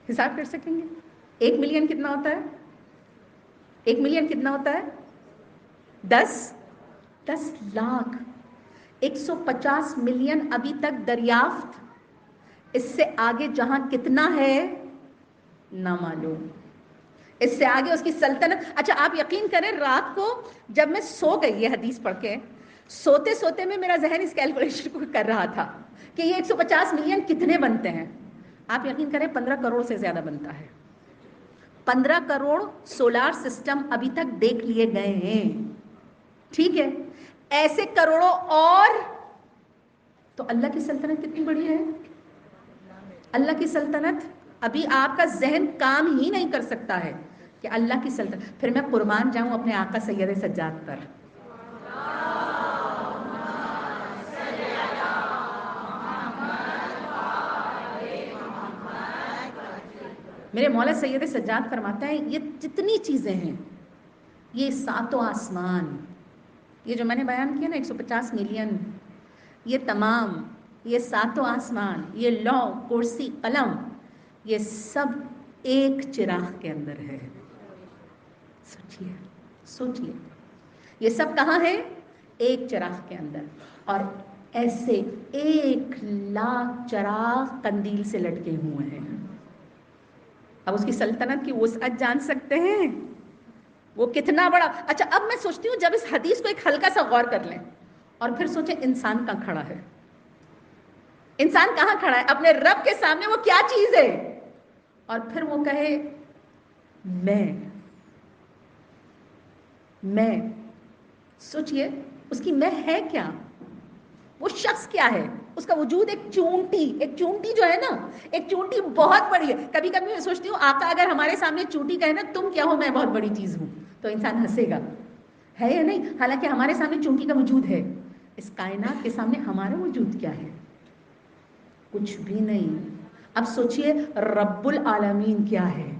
حساب کر سکیں گے؟ 1 ملین کتنا ہوتا ہے؟ 1 ملین کتنا ہوتا ہے؟ 10 لاکھ. 150 ملین ابھی تک دریافت. اس سے آگے جہاں کتنا ہے نہ معلوم. اس سے آگے اس کی سلطنت. اچھا آپ یقین کریں رات کو جب میں سو گئی یہ حدیث پڑھ کے، سوتے سوتے میں میرا ذہن اس کیلکولیشن کو کر رہا تھا کہ یہ 150 ملین کتنے بنتے ہیں. آپ یقین کریں 15 کروڑ سے زیادہ بنتا ہے. 15 کروڑ سولار سسٹم ابھی تک دیکھ لیے گئے ہیں. ٹھیک ہے، ایسے کروڑوں اور. تو اللہ کی سلطنت کتنی بڑی ہے. اللہ کی سلطنت ابھی آپ کا ذہن کام ہی نہیں کر سکتا ہے کہ اللہ کی سلطنت. پھر میں قربان جاؤں اپنے آقا سید سجاد پر. میرے مولا سید سجاد فرماتا ہے یہ جتنی چیزیں ہیں، یہ 7 آسمان، یہ جو میں نے بیان کیا نا 150 ملین، یہ تمام، یہ 7 آسمان، یہ لو، کرسی، قلم، یہ سب ایک چراغ کے اندر ہے. سوچئے یہ سب کہاں ہے؟ ایک چراغ کے اندر. اور ایسے 1,00,000 چراغ قندیل سے لٹکے ہوئے ہیں. اب اس کی سلطنت کی وسعت جان سکتے ہیں وہ کتنا بڑا. اچھا اب میں سوچتی ہوں جب اس حدیث کو ایک ہلکا سا غور کر لیں اور پھر سوچیں انسان کہاں کھڑا ہے. انسان کہاں کھڑا ہے اپنے رب کے سامنے؟ وہ کیا چیز ہے؟ اور پھر وہ کہے میں. سوچئے اس کی میں ہے کیا؟ وہ شخص کیا ہے؟ اس کا وجود ایک چونٹی جو ہے نا، ایک چونٹی بہت بڑی ہے. کبھی کبھی میں سوچتی ہوں آقا اگر ہمارے سامنے چونٹی کہے نا تم کیا ہو، میں بہت بڑی چیز ہوں، تو انسان ہنسے گا. ہے یا نہیں؟ حالانکہ ہمارے سامنے چونٹی کا وجود ہے. اس کائنات کے سامنے ہمارا وجود کیا ہے؟ کچھ بھی نہیں. اب سوچئے رب العالمین کیا ہے،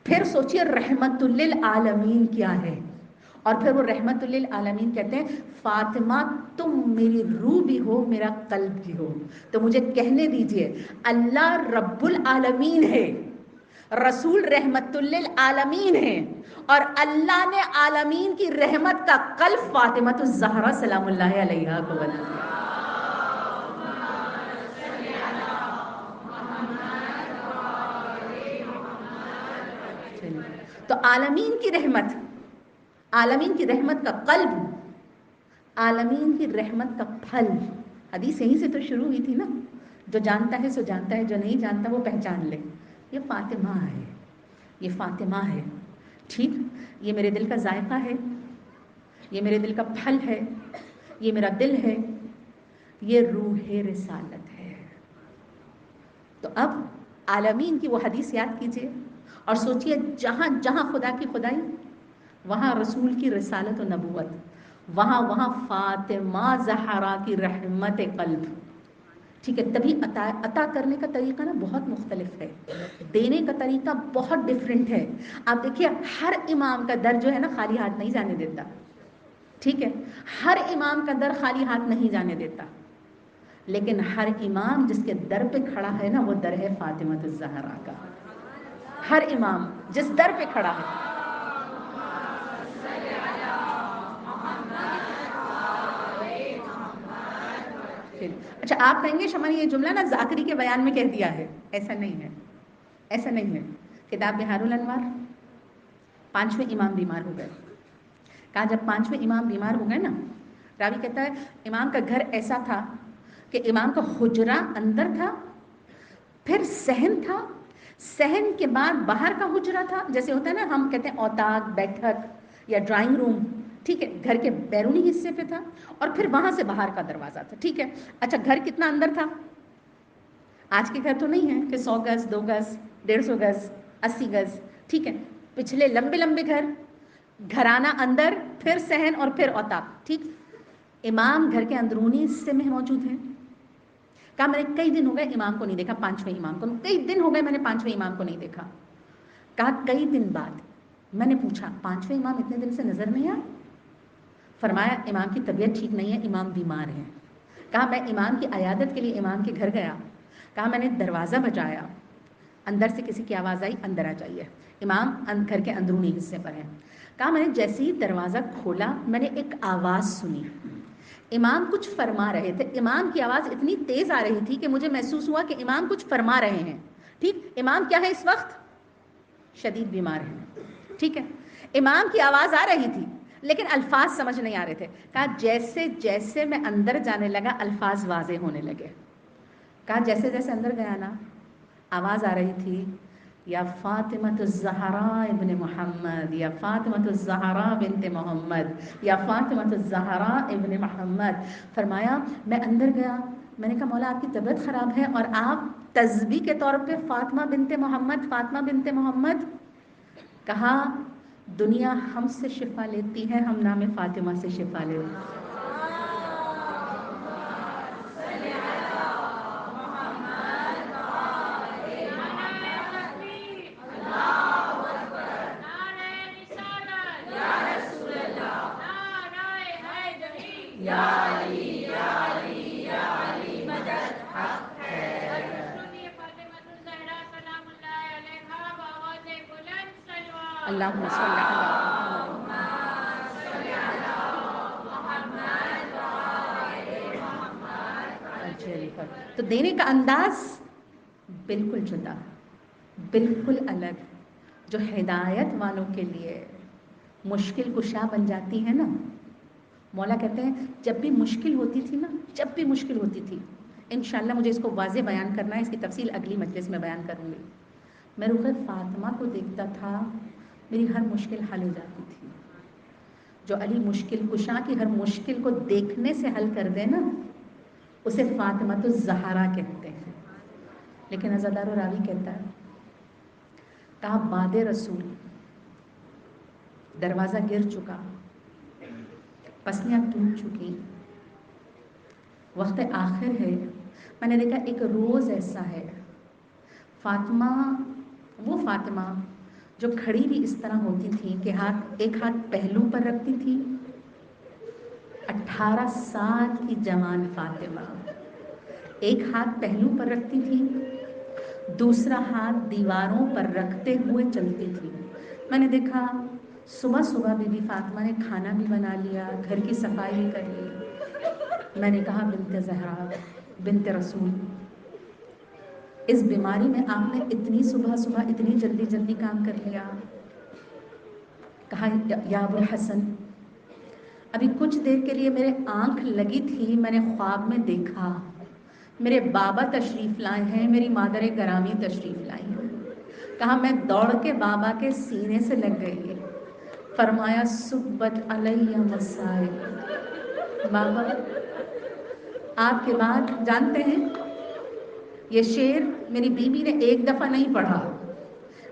پھر سوچئے رحمت للعالمین کیا ہے. اور پھر وہ رحمت للعالمین کہتے ہیں فاطمہ تم میری روح بھی ہو، میرا قلب بھی ہو. تو مجھے کہنے دیجئے اللہ رب العالمین ہے، رسول رحمت للعالمین ہے، اور اللہ نے عالمین کی رحمت کا قلب فاطمہ الزہرا سلام اللہ علیہا کو بنا دیا. تو عالمین کی رحمت، عالمین کی رحمت کا قلب، عالمین کی رحمت کا پھل. حدیث یہیں سے تو شروع ہوئی تھی نا، جو جانتا ہے سو جانتا ہے، جو نہیں جانتا وہ پہچان لے. یہ فاطمہ ہے، یہ فاطمہ ہے. ٹھیک، یہ میرے دل کا ذائقہ ہے، یہ میرے دل کا پھل ہے، یہ میرا دل ہے، یہ روح رسالت ہے. تو اب عالمین کی وہ حدیث یاد کیجئے اور سوچئے جہاں جہاں خدا کی خدائی، وہاں رسول کی رسالت و نبوت، وہاں فاطمہ زہرا کی رحمت قلب. ٹھیک ہے، تبھی عطا کرنے کا طریقہ نا بہت مختلف ہے، دینے کا طریقہ بہت ڈیفرنٹ ہے. آپ دیکھیے ہر امام کا در جو ہے نا خالی ہاتھ نہیں جانے دیتا. ٹھیک ہے، ہر امام کا در خالی ہاتھ نہیں جانے دیتا، لیکن ہر امام جس کے در پہ کھڑا ہے نا وہ در ہے فاطمہ الزہرا کا. ہر امام جس در پہ کھڑا ہے. اچھا آپ کہیں گے شمع یہ جملہ نا ذاکری کے بیان میں کہہ دیا ہے. ایسا نہیں ہے، ایسا نہیں ہے. کتاب بہار الانوار، 5ویں امام بیمار ہو گئے. کہا جب 5ویں امام بیمار ہو گئے نا، راوی کہتا ہے امام کا گھر ایسا تھا کہ امام کا حجرہ اندر تھا، پھر صحن تھا، صحن کے بعد باہر کا حجرہ تھا، جیسے ہوتا ہے نا ہم کہتے ہیں اوتاق، بیٹھک یا ڈرائنگ روم. ٹھیک ہے، گھر کے بیرونی حصے پہ تھا، اور پھر وہاں سے باہر کا دروازہ تھا. ٹھیک ہے. اچھا گھر کتنا اندر تھا؟ آج کے گھر تو نہیں ہے کہ 100 گز، 2 گز، 150 گز، 80 گز. ٹھیک ہے، پچھلے لمبے لمبے گھر، گھرانہ اندر، پھر صحن اور پھر اوتاق. ٹھیک، امام گھر کے اندرونی حصے میں موجود ہیں. کہا میں نے کئی دن ہو گئے امام کو نہیں دیکھا، 5ویں امام کو، کئی دن ہو گئے میں نے 5ویں امام کو نہیں دیکھا. کہا کئی دن بعد میں نے پوچھا 5ویں امام اتنے دن سے نظر نہیں آئے؟ فرمایا امام کی طبیعت ٹھیک نہیں ہے، امام بیمار ہیں۔ کہا میں امام کی عیادت کے لیے امام کے گھر گیا، کہا میں نے دروازہ بجایا، اندر سے کسی کی آواز آئی اندر آ جائیے، امام گھر کے اندرونی حصے پر ہیں۔ کہا میں نے جیسے ہی دروازہ کھولا میں نے ایک آواز سنی، امام کچھ فرما رہے تھے، امام کی آواز اتنی تیز آ رہی تھی کہ مجھے محسوس ہوا کہ امام کچھ فرما رہے ہیں۔ ٹھیک، امام کیا ہے اس وقت؟ شدید بیمار ہیں، ٹھیک ہے، امام کی آواز آ رہی تھی لیکن الفاظ سمجھ نہیں آ رہے تھے۔ کہا جیسے جیسے میں اندر جانے لگا الفاظ واضح ہونے لگے۔ کہا جیسے جیسے اندر گیا نا آواز آ رہی تھی، یا فاطمۃ الزہراء ابن محمد، یا فاطمۃ الزہراء بنت محمد، یا فاطمۃ الزہراء ابن محمد۔ فرمایا میں اندر گیا، میں نے کہا مولا آپ کی طبیعت خراب ہے اور آپ تسبیح کے طور پہ فاطمہ بنت محمد، فاطمہ بنت محمد۔ کہا دنیا ہم سے شفا لیتی ہے، ہم نام فاطمہ سے شفا لیتے ہیں۔ اللہم صلی علی محمد۔ تو دینے کا انداز بالکل جدا، بالکل الگ، جو ہدایت والوں کے لیے مشکل کشا بن جاتی ہے نا۔ مولا کہتے ہیں جب بھی مشکل ہوتی تھی نا، جب بھی مشکل ہوتی تھی، انشاءاللہ مجھے اس کو واضح بیان کرنا ہے، اس کی تفصیل اگلی مجلس میں بیان کروں گی، میں رخ فاطمہ کو دیکھتا تھا میری ہر مشکل حل ہو جاتی تھی۔ جو علی مشکل کشا کی ہر مشکل کو دیکھنے سے حل کر دے نا اسے فاطمۃ الزہرا کہتے ہیں۔ لیکن عزادار و راوی کہتا ہے، کہا بعد رسول دروازہ گر چکا، پسلیاں ٹوٹ چکی، وقت آخر ہے، میں نے دیکھا ایک روز ایسا ہے فاطمہ، وہ فاطمہ جو کھڑی بھی اس طرح ہوتی تھی کہ ایک ہاتھ پہلو پر رکھتی تھی، 18 سال کی جوان فاطمہ ایک ہاتھ پہلو پر رکھتی تھی، دوسرا ہاتھ دیواروں پر رکھتے ہوئے چلتی تھی۔ میں نے دیکھا صبح صبح بی بی فاطمہ نے کھانا بھی بنا لیا، گھر کی صفائی بھی کر لی۔ میں نے کہا بنت زہرا، بنت رسول، اس بیماری میں آپ نے اتنی صبح صبح اتنی جلدی جلدی کام کر لیا۔ کہا یا ابو الحسن، ابھی کچھ دیر کے لیے میرے آنکھ لگی تھی، میں نے خواب میں دیکھا میرے بابا تشریف لائے ہیں، میری مادر گرامی تشریف لائی ہیں۔ کہا میں دوڑ کے بابا کے سینے سے لگ گئی، فرمایا صبت علیہ مسائل۔ بابا آپ کے بعد جانتے ہیں یہ شعر میری بیوی نے ایک دفعہ نہیں پڑھا۔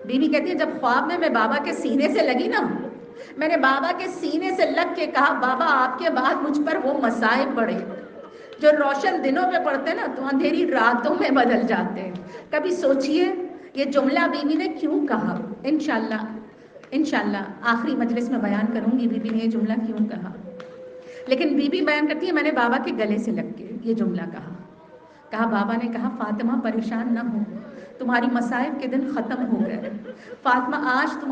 بیوی کہتی ہے جب خواب میں بابا کے سینے سے لگی نا، میں نے بابا کے سینے سے لگ کے کہا بابا آپ کے بعد مجھ پر وہ مصائب پڑے جو روشن دنوں میں پڑھتے ہیں نا تو اندھیری راتوں میں بدل جاتے ہیں۔ کبھی سوچئے یہ جملہ بیوی نے کیوں کہا؟ انشاءاللہ آخری مجلس میں بیان کروں گی بیوی نے یہ جملہ کیوں کہا۔ لیکن بیوی بیان کرتی ہے میں نے بابا کے گلے سے لگ کے یہ جملہ کہا بابا نے کہا فاطمہ پریشان نہ ہو، تمہاری مصائب کے دن ختم ہو گئے، فاطمہ آج تم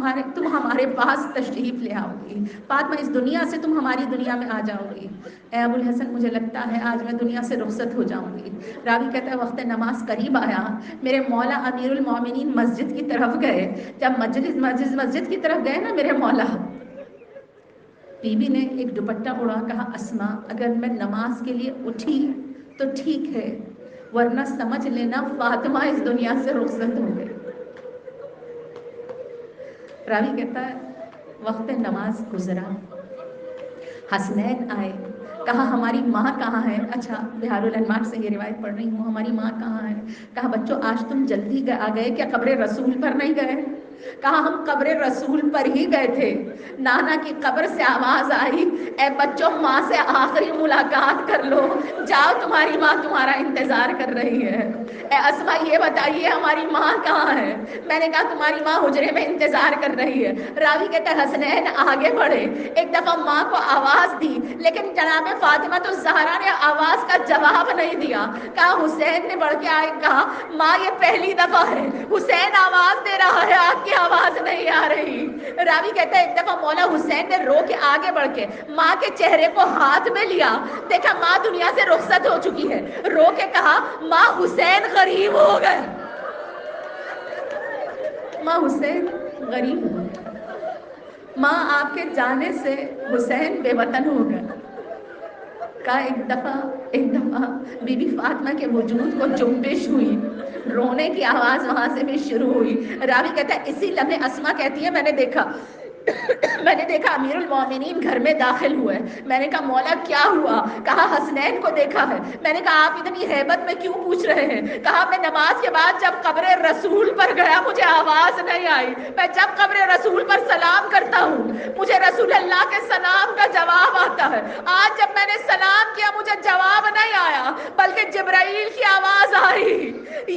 ہمارے پاس تشریف لے آؤ گی، فاطمہ اس دنیا سے تم ہماری دنیا میں آ جاؤ گی۔ اے ابو الحسن مجھے لگتا ہے آج میں دنیا سے رخصت ہو جاؤں گی۔ راوی کہتا ہے وقت نماز قریب آیا، میرے مولا امیر المومنین مسجد کی طرف گئے، جب مسجد کی طرف گئے نا میرے مولا، بی بی نے ایک دوپٹہ اڑا، کہا اسماء اگر میں نماز کے لیے اٹھی تو ٹھیک ہے ورنہ سمجھ لینا فاطمہ اس دنیا سے رخصت ہو گئے۔ راوی کہتا ہے وقت نماز گزرا، حسنین آئے، کہا ہماری ماں کہاں ہے؟ اچھا بہار الانوار سے یہ روایت پڑھ رہی ہوں، ہماری ماں کہاں ہے؟ کہا بچوں آج تم جلدی آ گئے، کیا قبر رسول پر نہیں گئے؟ کہا ہم قبر رسول پر ہی گئے تھے، نانا کی قبر سے آواز آئی اے بچوں ماں سے آخری ملاقات کر لو، جاؤ تمہاری ماں تمہارا انتظار کر رہی ہے۔ اے اسما یہ بتائیے ہماری ماں کہاں ہے؟ میں نے کہا تمہاری ماں حجرے میں انتظار کر رہی ہے۔ راوی کہتا ہے حسنین آگے بڑھے، ایک دفعہ ماں کو آواز دی لیکن جناب فاطمہ تو زہرا نے آواز کا جواب نہیں دیا۔ کہا حسین نے بڑھ کے آئے کہا ماں یہ پہلی دفعہ ہے حسین آواز دے رہا ہے، آپ کی آواز نہیں آ رہی۔ راوی کہتا ہے ایک دفعہ مولا حسین نے رو کے آگے بڑھ کے ماں کے چہرے کو ہاتھ میں لیا، دیکھا ماں دنیا سے رخصت ہو چکی ہے، رو کے کہا ماں حسین غریب ہو گئے، ماں حسین غریب ہو گئے، ماں آپ کے جانے سے حسین بے وطن ہو گئے۔ کہا ایک دفعہ بی بی فاطمہ کے وجود کو جنبش ہوئی، رونے کی آواز وہاں سے بھی شروع ہوئی۔ راوی کہتا ہے اسی لمحے اسما کہتی ہے میں نے دیکھا امیر المومنین گھر میں داخل ہوئے۔ میں نے کہا مولا کیا ہوا؟ کہا حسنین کو دیکھا ہے۔ میں نے کہا آپ اتنی ہیبت میں کیوں پوچھ رہے ہیں؟ کہا میں نماز کے بعد جب قبر رسول پر گیا مجھے آواز نہیں آئی، میں جب قبر رسول پر سلام کرتا ہوں مجھے رسول اللہ کے سلام کا جواب آتا ہے۔ آج جب میں نے سلام کیا مجھے جواب نہیں آیا بلکہ جبرائیل کی آواز آئی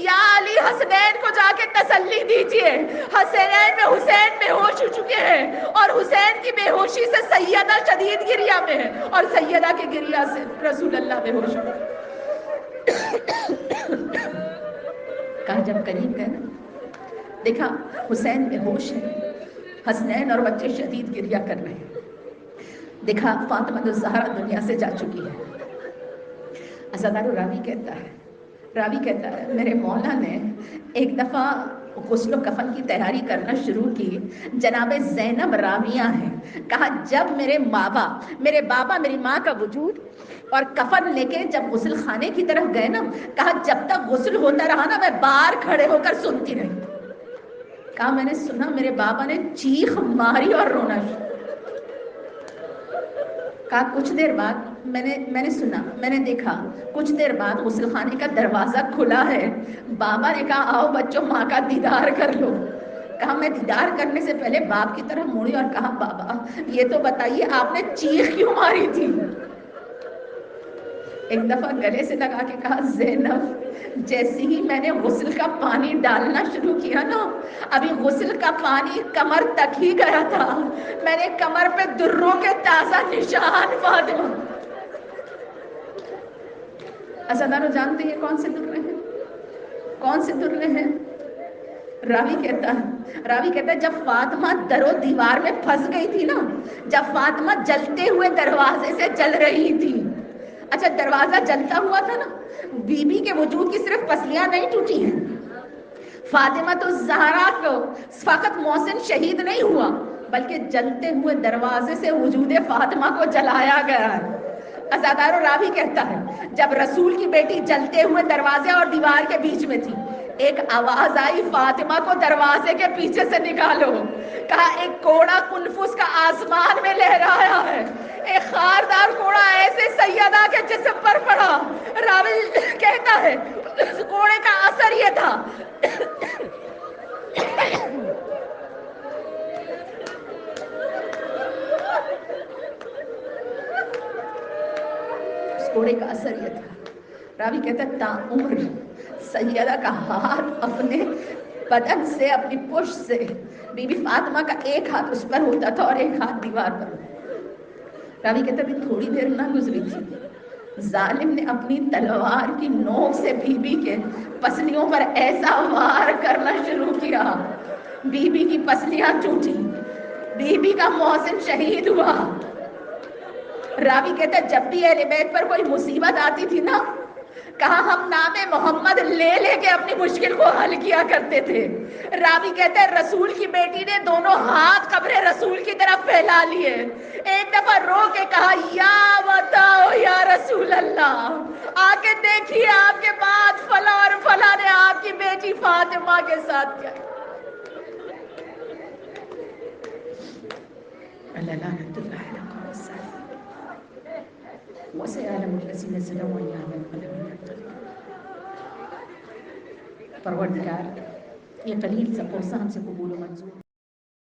یا علی حسنین کو جا کے تسلی دیجئے، حسین بے ہوش ہو چکے ہیں اور حسین کی بے ہوشی سے سیدہ شدید گریہ میں ہے اور سیدہ کی گریہ سے رسول اللہ بے ہوش ہو۔ کہا جب قریب گئے نا دیکھا حسین بے ہوش ہے، حسنین اور بچے شدید گریہ کر رہے ہیں، دیکھا فاطمہ الزہرا دنیا سے جا چکی ہے۔ عزادارو راوی کہتا ہے میرے مولا نے ایک دفعہ غسل و کفن کی تیاری کرنا شروع کی، جناب زینب راویہ ہیں، کہا جب میرے بابا میری ماں کا وجود اور کفن لے کے جب غسل خانے کی طرف گئے نا، کہا جب تک غسل ہوتا رہا نا میں باہر کھڑے ہو کر سنتی رہی۔ کہا میں نے سنا میرے بابا نے چیخ ماری اور رونا شروع۔ کہا کچھ دیر بعد میں نے سنا، میں نے دیکھا کچھ دیر بعد غسل خانے کا دروازہ کھلا ہے، بابا نے کہا آؤ بچوں ماں کا دیدار کر لو۔ کہا میں دیدار کرنے سے پہلے باپ کی طرف مڑی اور کہا بابا یہ تو بتائیے آپ نے چیخ کیوں ماری تھی؟ ایک دفعہ گلے سے لگا کے کہا زینب جیسے ہی میں نے غسل کا پانی ڈالنا شروع کیا نا، ابھی غسل کا پانی کمر تک ہی گیا تھا، میں نے کمر پہ دروں کے تازہ نشان فاطمہ۔ عزادارو جانتے ہیں کون سے درے ہیں؟ کون سے درے ہیں؟ راوی کہتا ہے جب فاطمہ در و دیوار میں پھنس گئی تھی نا، جب فاطمہ جلتے ہوئے دروازے سے جل رہی تھی، اچھا دروازہ جلتا ہوا تھا نا، بی بی کے وجود کی صرف پسلیاں نہیں ٹوٹی ہیں، فاطمہ تو زہرا کو فقط محسن شہید نہیں ہوا بلکہ جلتے ہوئے دروازے سے وجود فاطمہ کو جلایا گیا ہے۔ عزادارو راوی کہتا ہے جب رسول کی بیٹی جلتے ہوئے دروازے اور دیوار کے بیچ میں تھی، ایک آواز آئی فاطمہ کو دروازے کے پیچھے سے نکالو۔ کہا ایک کوڑا کنفس کا آسمان میں لہرایا ہے، ایک خاردار کوڑا ایسے سیدہ کے جسم پر پڑا۔ راوی کہتا ہے اس کوڑے کا اثر یہ تھا کوڑے کا اثر یہ تھا، راوی کہتا ہے تا عمر سیدہ کا ہاتھ اپنے بدن سے اپنی پشت سے بی بی فاطمہ کا ایک ہاتھ اس پر ہوتا تھا اور ایک ہاتھ دیوار پر ہوتا۔ راوی کہتا ہے تھوڑی دیر نہ گزری تھی ظالم نے اپنی تلوار کی نوک سے بی بی کے پسلیوں پر ایسا وار کرنا شروع کیا، بی بی کی پسلیاں ٹوٹی، بی بی کا محسن شہید ہوا۔ راوی کہتا ہے جب بھی اہل بیت پر کوئی مصیبت آتی تھی نا، کہا ہم نام محمد لے لے کے اپنی مشکل کو حل کیا کرتے تھے۔ راوی کہتے ہیں رسول کی بیٹی نے دونوں ہاتھ قبر رسول کی طرف پھیلا لیے، ایک دفعہ رو کے کہا یا بتاؤ یا رسول اللہ، آ کے دیکھیے آپ کے بعد فلاں اور فلاں نے آپ کی بیٹی فاطمہ کے ساتھ کیا۔ اللہ لعنت اللہ علی القوم الظالمین وسيعلم الذين ظلموا أي عمل ينقلبون۔ پروردگار یہ قلیل سا قرصہ ہم سے قبول و منظور